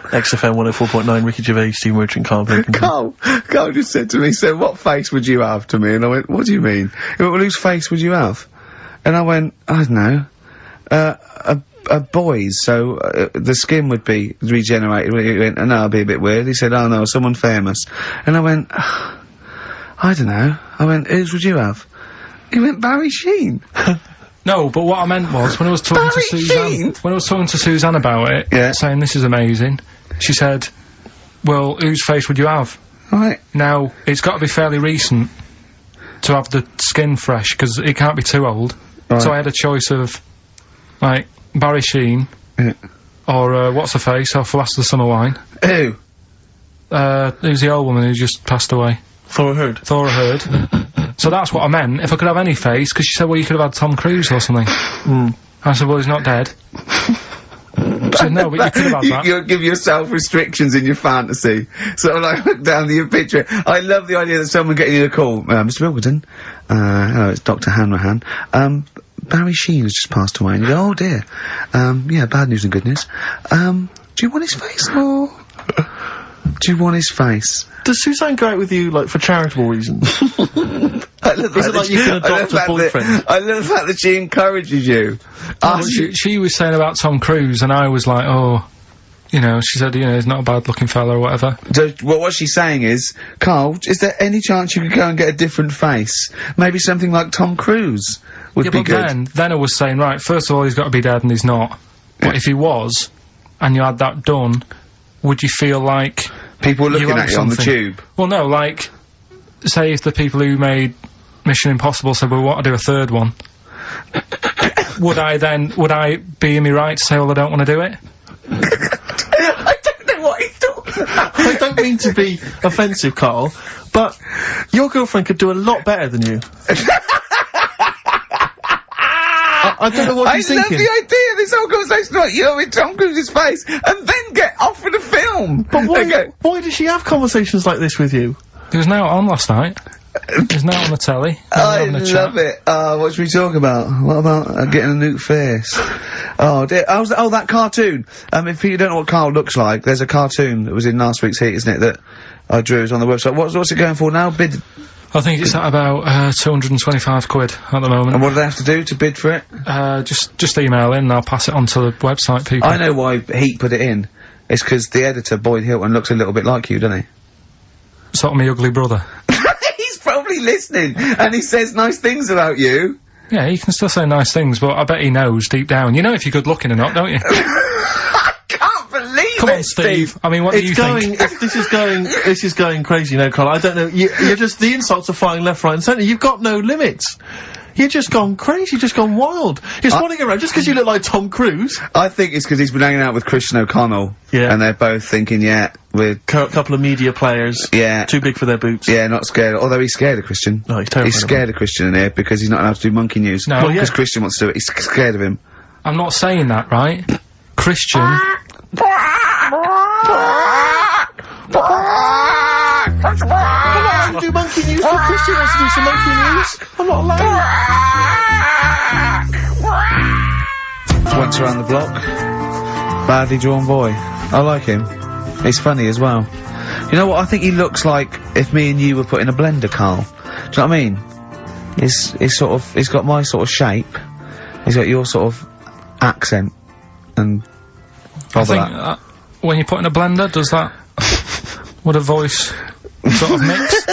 XFM 104.9, Ricky Gervais, Steve Merchant, Carl Pilkington. Carl just said to me, so what face would you have to me? And I went, what do you mean? He went, well, whose face would you have? And I went, I don't know. A boy's, so the skin would be regenerated. He went, no, it'll be a bit weird. He said, oh no, someone famous. And I went, I don't know. I went, whose would you have? He went, Barry Sheen. No, but what I meant was, when I was talking to Suzanne about it, saying this is amazing, she said, well, whose face would you have? Right. Now, it's got to be fairly recent to have the skin fresh, because it can't be too old. Right. So I had a choice of, like, Barry Sheen, or, what's her face, off Last of the Summer Wine. Who? Who's the old woman who just passed away? Thora Hird. So that's what I meant. If I could have any face, because she said, well, you could have had Tom Cruise or something. I said, well, he's not dead. She said, no, but you could have had that. You give yourself restrictions in your fantasy. Sort of like, look down the picture. I love the idea that someone getting you a call. Mr. Wilkerton. Hello, it's Dr. Hanrahan. Barry Sheen has just passed away. And you go, oh dear. Yeah, bad news and good news. Do you want his face, or do you want his face? Does Suzanne go out with you, like, for charitable reasons? Is it like you can adopt a boyfriend? I love the fact that she encourages you. She was saying about Tom Cruise, and I was like, oh, you know, she said, you know, he's not a bad-looking fella or whatever. Well, what she's saying is, Carl, is there any chance you could go and get a different face? Maybe something like Tom Cruise would be good. Then I was saying, right, first of all, he's got to be dead, and he's not. But if he was, and you had that done, would you feel like people were looking at you on the tube? Well, no, like, say if the people who made Mission Impossible said, well, we want to do a third one, would I be in me right to say, well, I don't want to do it? I don't know what he's talking about. I don't mean to be offensive, Carl, but your girlfriend could do a lot better than you. I don't know what he's thinking. I love the idea of this whole conversation about you with Tom Cruise's face, and then get offered a film. But why does she have conversations like this with you? It was now on last night. It was now on the telly. I love it. What should we talk about? What about getting a new face? Oh dear. Oh, that cartoon. If you don't know what Carl looks like, there's a cartoon that was in last week's Heat, isn't it, that I drew. It's on the website. What's it going for now? Bid? I think it's at about, 225 quid at the moment. And what do they have to do to bid for it? Just email in and I'll pass it on to the website people. I know why Heat put it in. It's 'cause the editor, Boyd Hilton, looks a little bit like you, doesn't he? Sort of my ugly brother. He's probably listening, and he says nice things about you. Yeah, he can still say nice things, but I bet he knows deep down. You know if you're good looking or not, don't you? I can't believe Come on, Steve. I mean, what do you think? This is going crazy now, Carl. I don't know. You're just, the insults are flying left, right and centre. You've got no limits. You've just gone crazy, you've just gone wild. You're swanning around just 'cause you look like Tom Cruise. I think it's 'cause he's been hanging out with Christian O'Connell. Yeah. And they're both thinking, yeah, we're... Couple of media players. Yeah. Too big for their boots. Yeah, not scared. Although he's scared of Christian. No, he's terrified. He's scared of Christian in here because he's not allowed to do monkey news. No. Well, yeah. Because Christian wants to do it. He's scared of him. I'm not saying that, right? Christian... I'm not allowed to do monkey news, but Christian wants to do some monkey news. I'm not allowed. Once around the block. Badly drawn boy. I like him. He's funny as well. You know what? I think he looks like if me and you were put in a blender, Carl. Do you know what I mean? He's got my sort of shape. He's got your sort of accent. And... I think, when you put in a blender, does that... would a voice sort of mix?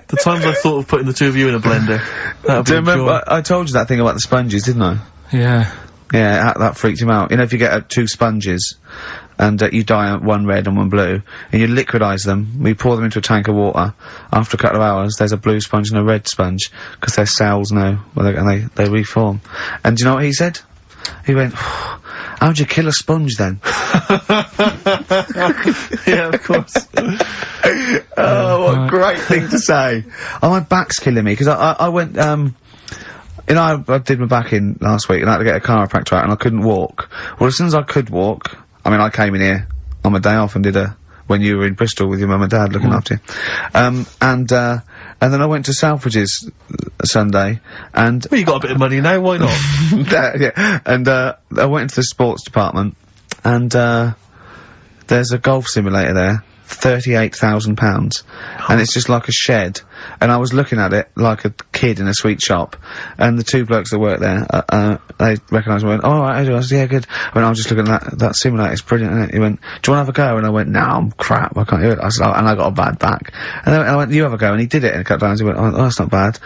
The times I've thought of putting the two of you in a blender. Do you remember, I told you that thing about the sponges, didn't I? Yeah. Yeah, that freaked him out. You know, if you get two sponges, and you dye one red and one blue, and you liquidize them. We pour them into a tank of water. After a couple of hours, there's a blue sponge and a red sponge, because their cells know, and they reform. And do you know what he said? He went, how'd you kill a sponge then? Yeah, of course. Oh, what a great thing to say. Oh, my back's killing me, because I went, you know, I did my back in last week, and I had to get a chiropractor out, and I couldn't walk. Well, as soon as I could walk, I mean, I came in here on my day off and did when you were in Bristol with your mum and dad looking after you. And then I went to Selfridges Sunday, and... Well, you got a bit of money now, why not? yeah, and, I went into the sports department, and, there's a golf simulator there, £38,000, and it's just like a shed, and I was looking at it like a kid in a sweet shop, and the two blokes that work there, they recognised me and went, oh, right, I said, yeah, good. I was just looking at that simulator, it's brilliant, isn't it? He went, do you want to have a go? And I went, no, I'm crap, I can't do it. I said, oh, and I got a bad back. And then I went, you have a go, and he did it, and a couple of times he went, oh, that's not bad.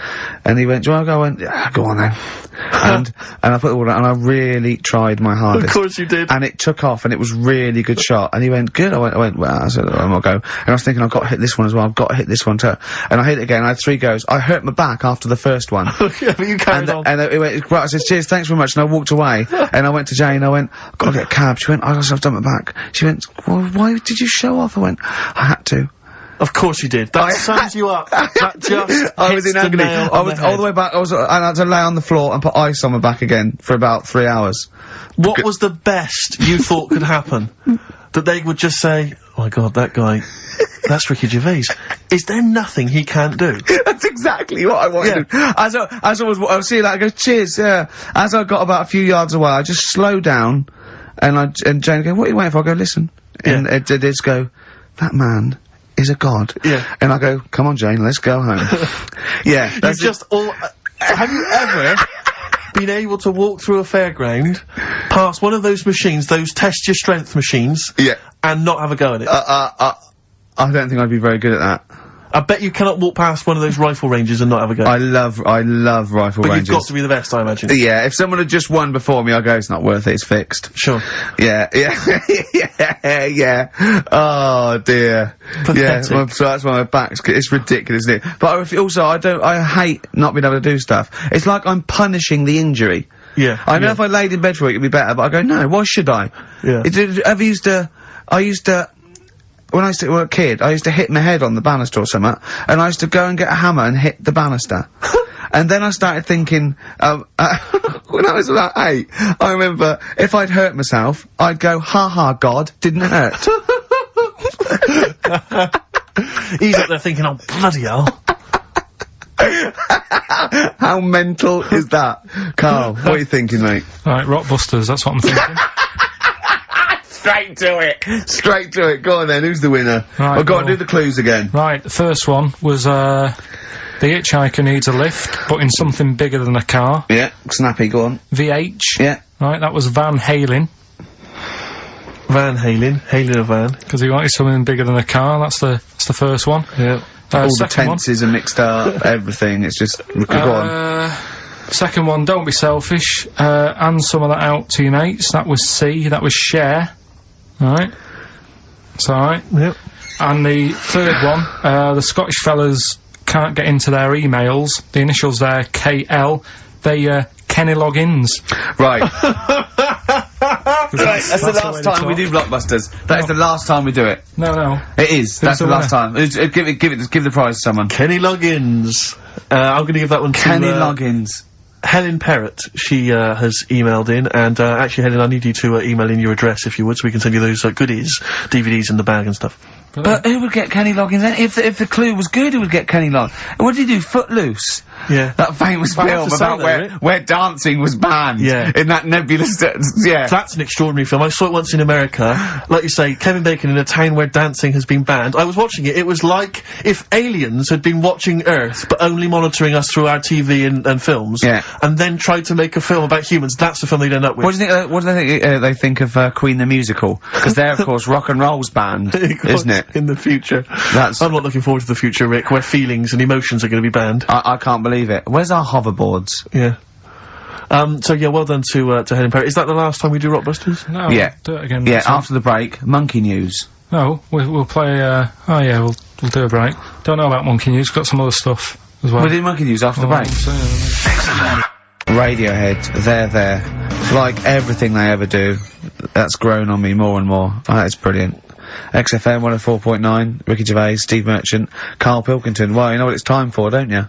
And he went, do you want to go? I went, yeah, go on then. and I put the water out, and I really tried my hardest. Of course you did. And it took off, and it was really good shot. And he went, good. I went, well, I said, I'm gonna go. And I was thinking, I've got to hit this one as well, I've got to hit this one too. And I hit it again, I had 3 goes. I hurt my back after the first one. Yeah, but you carried on. And it went, right, I said, cheers, thanks very much, and I walked away. And I went to Jane, I went, I've got to get a cab. She went, I've done my back. She went, well, why did you show off? I went, I had to. Of course you did. That sums you up. That just I was in agony. I was all the way back, and I had to lay on the floor and put ice on my back again for about 3 hours. What was the best you thought could happen? That they would just say, oh my god, that guy, that's Ricky Gervais. Is there nothing he can't do? That's exactly what I wanted. Yeah. As I was seeing that, I go, cheers, yeah. As I got about a few yards away, I just slowed down, and Jane go, what are you waiting for? I go, listen. And it did go, that man is a god. Yeah. And I go, come on, Jane, let's go home. Yeah. You've just have you ever been able to walk through a fairground, past one of those machines, those test your strength machines, and not have a go at it? I don't think I'd be very good at that. I bet you cannot walk past one of those rifle ranges and not have a go. I love rifle ranges. But you've got to be the best, I imagine. Yeah, if someone had just won before me, I go, it's not worth it, it's fixed. Sure. Yeah. Oh, dear. Pathetic. Yeah, so that's why my back's, it's ridiculous, isn't it? But I hate not being able to do stuff. It's like I'm punishing the injury. Yeah. I know if I laid in bed for a week it'd be better, but I go, no, why should I? Yeah. When I used to, well, a kid, I used to hit my head on the banister or something, and I used to go and get a hammer and hit the banister. And then I started thinking, when I was about 8, I remember, if I'd hurt myself, I'd go, ha ha, God, didn't hurt. He's up there thinking, oh, bloody hell. How mental is that? Carl, what are you thinking, mate? Right, Rockbusters, that's what I'm thinking. Straight to it. Go on then, who's the winner? Right, oh, go on, do the clues again. Right, the first one was, the hitchhiker needs a lift, but in something bigger than a car. Yeah, snappy, go on. VH. Yeah. Right, that was Van Halen. Hailing a van. Because he wanted something bigger than a car, that's the first one. Yeah. All the tenses are mixed up, everything, it's just, go on. Second one, don't be selfish, and some of that out to your mates, that was C, that was share. Alright. It's alright. Yep. And the third one, the Scottish fellas can't get into their emails, the initials there, KL, they, Kenny logins. Right. That's the last time we do Blockbusters. That is the last time we do it. No. It is. That's the last time. Give the prize to someone. Kenny Loggins. I'm gonna give that one to Kenny Loggins. Helen Perrott. She has emailed in, and actually, Helen, I need you to email in your address if you would, so we can send you those goodies, DVDs in the bag and stuff. But who would get Kenny Loggins then? If the clue was good, who would get Kenny Loggins? What did he do? Footloose? Yeah. That famous film about where dancing was banned. Yeah. In that nebulous, yeah. That's an extraordinary film. I saw it once in America. Like you say, Kevin Bacon in a town where dancing has been banned. I was watching it. It was like if aliens had been watching Earth, but only monitoring us through our TV and films. Yeah. And then tried to make a film about humans. That's the film they'd end up with. What do they think of Queen the Musical? Because they're, of course, rock and roll's banned, isn't it? In the future. I'm not looking forward to the future, Rick, where feelings and emotions are going to be banned. I can't believe it. Where's our hoverboards? Yeah. So yeah, well done to Helen Perry. Is that the last time we do Rockbusters? No, Yeah. do it again. Yeah, next week. after the break, monkey news. No, we'll play, oh yeah, we'll do a break. Don't know about Monkey News, got some other stuff as well. We'll do monkey news after the break. Radiohead, they're there. Like everything they ever do, that's grown on me more and more. That is brilliant. XFM 104.9, Ricky Gervais, Steve Merchant, Carl Pilkington. Well, you know what it's time for, don't you?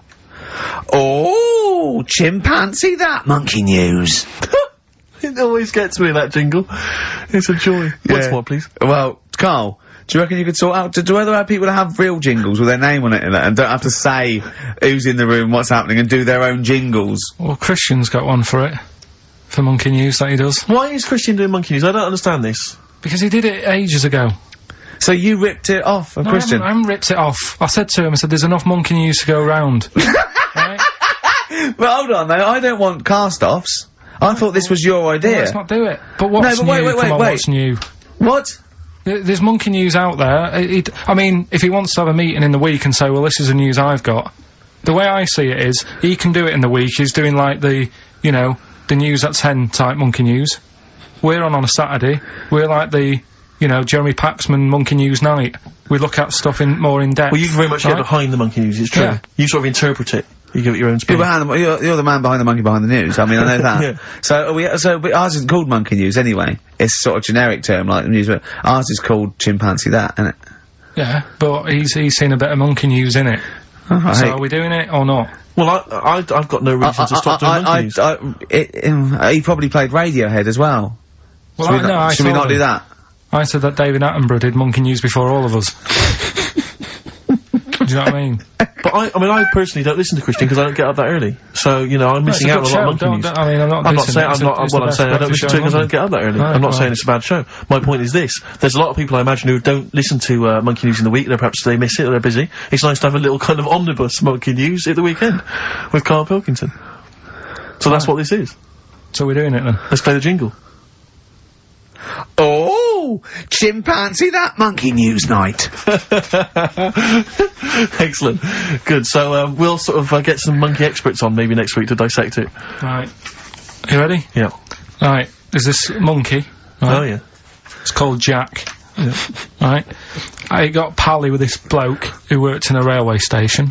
Oh, chimpanzee that monkey news. It always gets me, that jingle. It's a joy. Once more, please. Well, Carl, do you reckon you could sort out, do other people have real jingles with their name on it and don't have to say who's in the room, what's happening, and do their own jingles? Well, Christian's got one for it. For Monkey News that he does. Why is Christian doing Monkey News? I don't understand this. Because he did it ages ago. So you ripped it off of No, Christian? I haven't ripped it off. I said to him, I said, there's enough Monkey News to go round. Right? But hold on though, I don't want cast-offs. I thought this was your idea. Well, let's not do it. But what's No, but new? Come on, wait. what's new? What? There's Monkey News out there. I mean, if he wants to have a meeting in the week and say, well, this is the news I've got, the way I see it is, he can do it in the week. He's doing like the, you know, the news at 10 type Monkey News. We're on a Saturday. We're like the, you know, Jeremy Paxman Monkey News night. We look at stuff more in depth. Well, you very much get behind the Monkey News, it's true. Yeah. You sort of interpret it. You give it your own spin. You're the man behind the monkey behind the news. I mean, I know that. Yeah. But ours isn't called monkey news anyway. It's sort of generic term like the news, but ours is called chimpanzee that, isn't it? Yeah, but he's seen a bit of Monkey News in it. Right. So are we doing it or not? Well, I've got no reason to stop doing Monkey News. He probably played Radiohead as well. Well, Should we not do that? I said that David Attenborough did Monkey News before all of us. Do you know what I mean? But I personally don't listen to Christian because I don't get up that early. So, you know, I'm missing out on a lot of Monkey News. I mean, I'm not saying, I'm saying I don't listen to it because I don't get up that early. I'm not saying it's a bad show. My point is this. There's a lot of people I imagine who don't listen to, Monkey News in the week. Perhaps they miss it or they're busy. It's nice to have a little kind of omnibus Monkey News at the weekend with Carl Pilkington. So that's what this is. So we're doing it then. Let's play the jingle. Oh, chimpanzee that monkey news night. Excellent. Good. So, we'll sort of get some monkey experts on maybe next week to dissect it. Right. You ready? Yeah. Right. There's this monkey. Right? Oh, yeah. It's called Jack. Yeah. Right. I got pally with this bloke who worked in a railway station.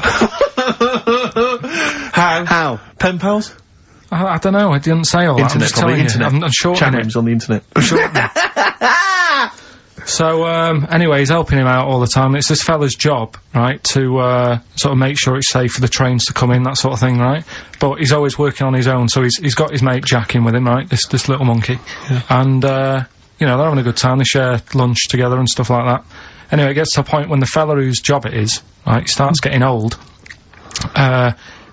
How? Pen pals? I don't know, I didn't say all that. I'm Internet, just probably. telling Internet. you. I'm shortening Chat it. rooms on the internet. So, anyway, he's helping him out all the time. It's this fella's job, right, to, sort of make sure it's safe for the trains to come in, that sort of thing, right? But he's always working on his own, so he's got his mate Jack in with him, right? This little monkey. Yeah. And, you know, they're having a good time. They share lunch together and stuff like that. Anyway, it gets to a point when the fella whose job it is, right, starts getting old.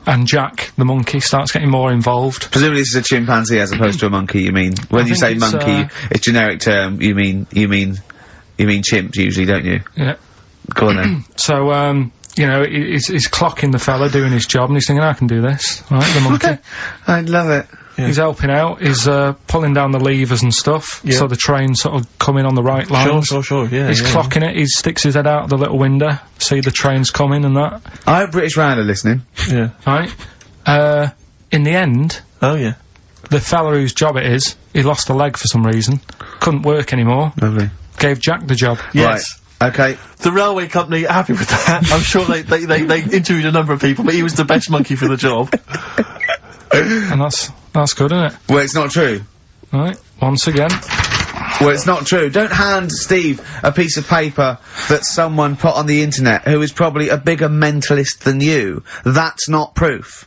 And Jack, the monkey, starts getting more involved. Presumably this is a chimpanzee as opposed to a monkey, you mean? When you say monkey, it's generic term, you mean chimps usually, don't you? Yeah. Go on then. So, you know, he's clocking the fella doing his job and he's thinking, I can do this, right, the monkey. I love it. Yeah. He's helping out, he's, pulling down the levers and stuff, so the train's sort of coming on the right lines. Sure, yeah. He's clocking it, he sticks his head out the little window, see the trains coming and that. I have British Raider listening. Yeah. Right? In the end, Oh, yeah. the fella whose job it is, he lost a leg for some reason, couldn't work anymore, Lovely. gave Jack the job. Yes. Right. Okay. The railway company are happy with that. I'm sure they interviewed a number of people, but he was the best monkey for the job. And that's good, isn't it? Well, it's not true. Right? Once again. Well, it's not true. Don't hand Steve a piece of paper that someone put on the internet who is probably a bigger mentalist than you. That's not proof.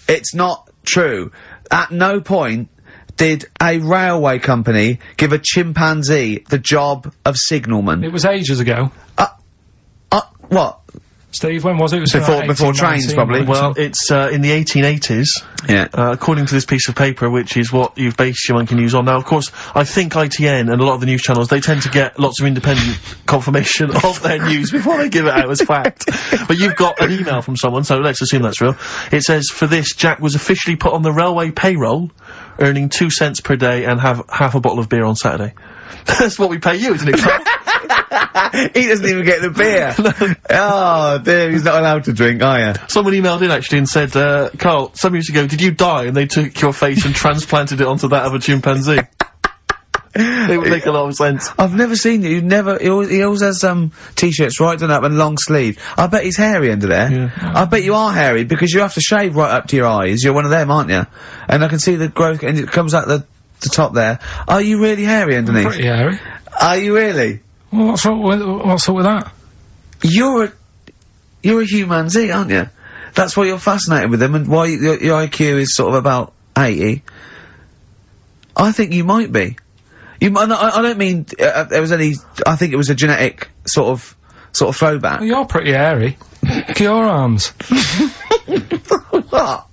It's not true. At no point did a railway company give a chimpanzee the job of signalman. It was ages ago. What? Steve, when was it? It was Before- like before 18, trains, 19, probably. right? Well, it's, in the 1880s. Yeah. According to this piece of paper, which is what you've based your monkey news on. Now, of course, I think ITN and a lot of the news channels, they tend to get lots of independent confirmation of their news before they give it out as fact. But you've got an email from someone, so let's assume that's real. It says, for this, Jack was officially put on the railway payroll, earning 2 cents per day and have half a bottle of beer on Saturday. That's what we pay you, isn't it, Carl? He doesn't even get the beer. Oh, dear, he's not allowed to drink, are you? Someone emailed in actually and said, Carl, some years ago, did you die? And they took your face and transplanted it onto that of a chimpanzee. It would make a lot of sense. I've never seen you. He always has t-shirts right done up and long sleeve. I bet he's hairy under there. Yeah. I bet you are hairy because you have to shave right up to your eyes. You're one of them, aren't you? And I can see the growth and it comes out the top there. Are you really hairy underneath? Pretty hairy. Are you really? Well, what's up with that? You're a humanzee, aren't you? That's why you're fascinated with them and why your IQ is sort of about 80. I think you might be. I don't mean, there was any, I think it was a genetic sort of throwback. Well, you're pretty hairy. Look at your arms. What?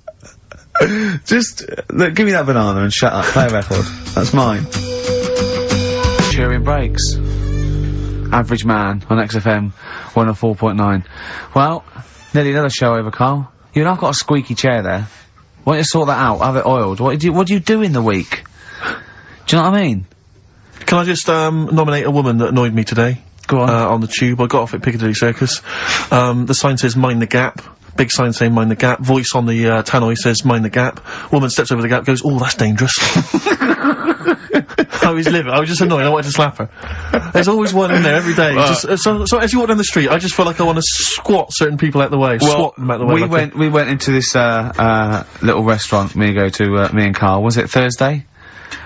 Just, look, give me that banana and shut up, play a record. That's mine. Cheering breaks. Average Man on XFM 104.9. Well, nearly another show over, Carl. You know, I've got a squeaky chair there. Why don't you sort that out, have it oiled? What do you do in the week? Do you know what I mean? Can I just, nominate a woman that annoyed me today? Go on. On the tube. I got off at Piccadilly Circus. The sign says, mind the gap. Big sign saying, mind the gap. Voice on the, tannoy says, mind the gap. Woman steps over the gap, goes, oh, that's dangerous. I was livid. I was just annoyed. I wanted to slap her. There's always one in there every day. So as you walk down the street, I just feel like I want to squat certain people out the way. Swat them out the way. We went into this, little restaurant me and Carl. Was it Thursday?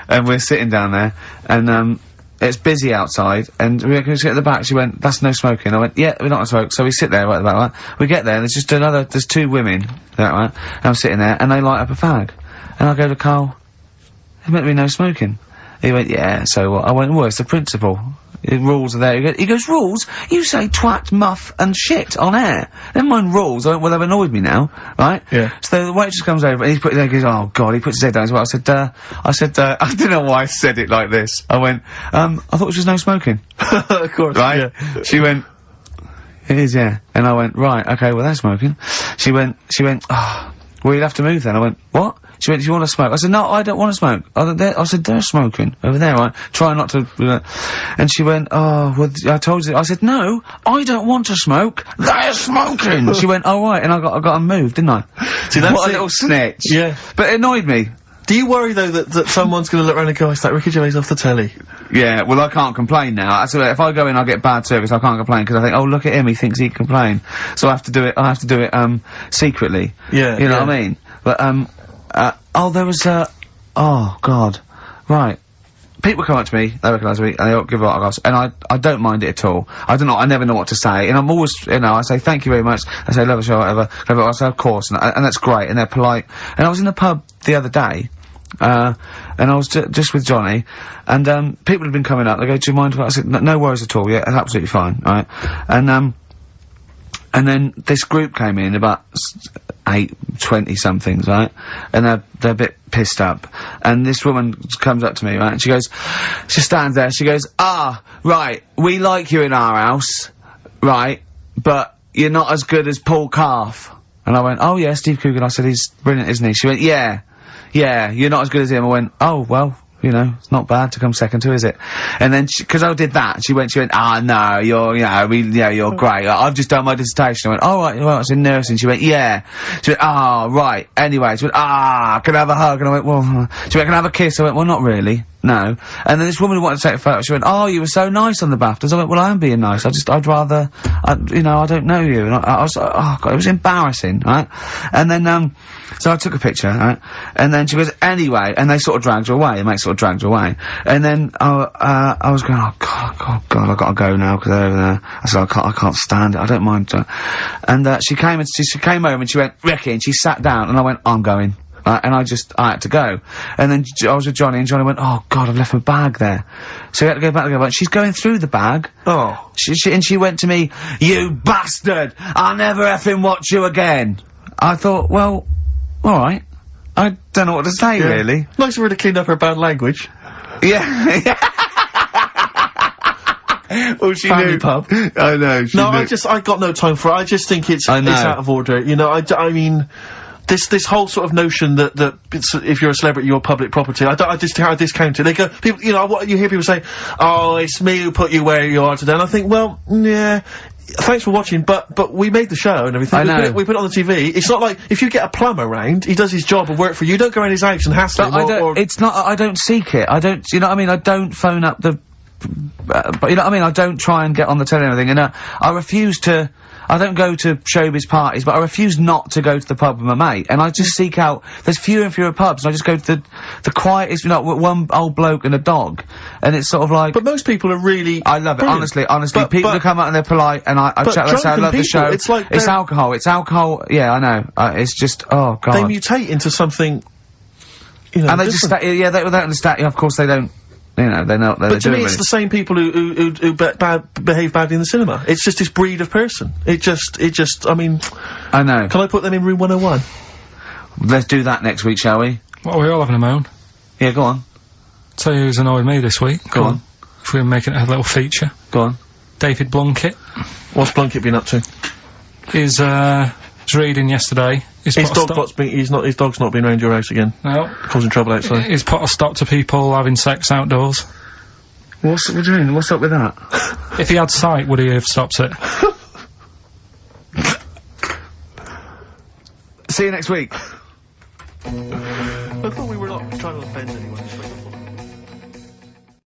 And we're sitting down there, and, it's busy outside, and we were going to sit at the back. She went, that's no smoking. I went, yeah, we're not going to smoke. So we sit there right at the back, right? We get there, and there's just there's two women, right? And I'm sitting there, and they light up a fag. And I go to Carl, there's meant to be no smoking. He went, yeah, so what? I went, well, it's the principle. The rules are there. He goes, rules? You say twat, muff, and shit on air. Never mind rules. I went, well, they've annoyed me now, right? Yeah. So the waitress comes over, and he goes, oh, God, he puts his head down as well. I said, I don't know why I said it like this. I went, I thought it was just no smoking. Of course. Right? Yeah. She went, it is, yeah. And I went, right, okay, well, they're smoking. She went, oh, well, you'll have to move then. I went, what? She went, do you want to smoke? I said, no, I don't want to smoke. I said, they're smoking over there, right? Try not to, and she went, oh, well, I told you. I said, no, I don't want to smoke. They're smoking. She went, oh, right, and I got to move, didn't I? See, that's what a little snitch. Yeah. But it annoyed me. Do you worry, though, that someone's gonna look around and go, it's like Ricky Gervais off the telly? Yeah, well, I can't complain now. So if I go in, I get bad service, I can't complain, because I think, oh, look at him, he thinks he can complain. So I have to do it, secretly. Yeah. You know what I mean? But, oh, there was, oh, God. Right. People come up to me, they recognise me, and they give a autographs, and I don't mind it at all. I never know what to say, and I'm always, I say thank you very much, I say love the show, whatever, I say of course, and that's great, and they're polite. And I was in the pub the other day, and I was just with Johnny, and, people had been coming up, they go, do you mind if I said, no worries at all, yeah, that's absolutely fine, right? And then this group came in, about 20-somethings, right? And they're a bit pissed up. And this woman comes up to me, right? And she stands there, she goes, right, we like you in our house, right? But you're not as good as Paul Calf. And I went, oh yeah, Steve Coogan. I said, he's brilliant, isn't he? She went, yeah, you're not as good as him. I went, oh, well, it's not bad to come second to, is it? And then, because I did that, she went, no, you're great. I've just done my dissertation. I went, oh, right, well, it's in nursing. She went, yeah. She went, right. Anyway, she went, can I have a hug? And I went, well, she went, can I have a kiss? I went, well, not really. No. And then this woman who wanted to take a photo, she went, oh, you were so nice on the BAFTAs. I went, well, I am being nice. I'd rather, I don't know you. And I was, oh, God, it was embarrassing, right? And then, so I took a picture, right? And then she goes, anyway, and they sort of dragged her away, the mate sort of dragged her away. And then, I was going, oh, God, I've got to go now, because they're over there. I said, I can't stand it, I don't mind. And, she came over and she went, Ricky, and she sat down, and I went, I'm going. And I had to go. And then I was with Johnny, and Johnny went, oh, God, I've left my bag there. So we had to go back together. She's going through the bag. Oh. She went to me, you bastard! I'll never effing watch you again! I thought, well, alright. I don't know what to say, really. Nice of her to clean up her bad language. Yeah. Well, she Family knew. pub. I know, she knew. I got no time for it. I just think it's out of order. I mean, this whole sort of notion that if you're a celebrity, you're public property. I discount it. They go, people, you know, what you hear people say, oh, it's me who put you where you are today. And I think, well, yeah, thanks for watching, but we made the show and everything. I know. We put it on the TV. It's not like, if you get a plumber round, he does his job and work for you. You don't go around his house and hassle him it's not, I don't seek it. I don't, you know what I mean? I don't phone up the, but you know what I mean? I don't try and get on the telly and everything, and I refuse to, I don't go to showbiz parties, but I refuse not to go to the pub with my mate, and I just seek out, there's fewer and fewer pubs, and I just go to the quietest, you know, one old bloke and a dog, and it's sort of like... But most people are really... I love it, brilliant. honestly, people who come out and they're polite, and I chat, I say I love the show. It's like it's alcohol, yeah, I know, it's just, oh god. They mutate into something, you know, and they different. just, they don't understand, of course they don't. You know, they're not. But to me, it's the same people who behave badly in the cinema. It's just this breed of person. It just. I mean, I know. Can I put them in room 101? Let's do that next week, shall we? What, are we all having a moan? Yeah, go on. Tell you who's annoyed me this week. Go on. If we were making it a little feature. Go on. David Blunkett. What's Blunkett been up to? Was reading yesterday. His dog's not been around your house again. No. Causing trouble outside. He's put a stop to people having sex outdoors. What do you mean? What's up with that? If he had sight, would he have stopped it? See you next week. I thought we were not trying to offend anyone.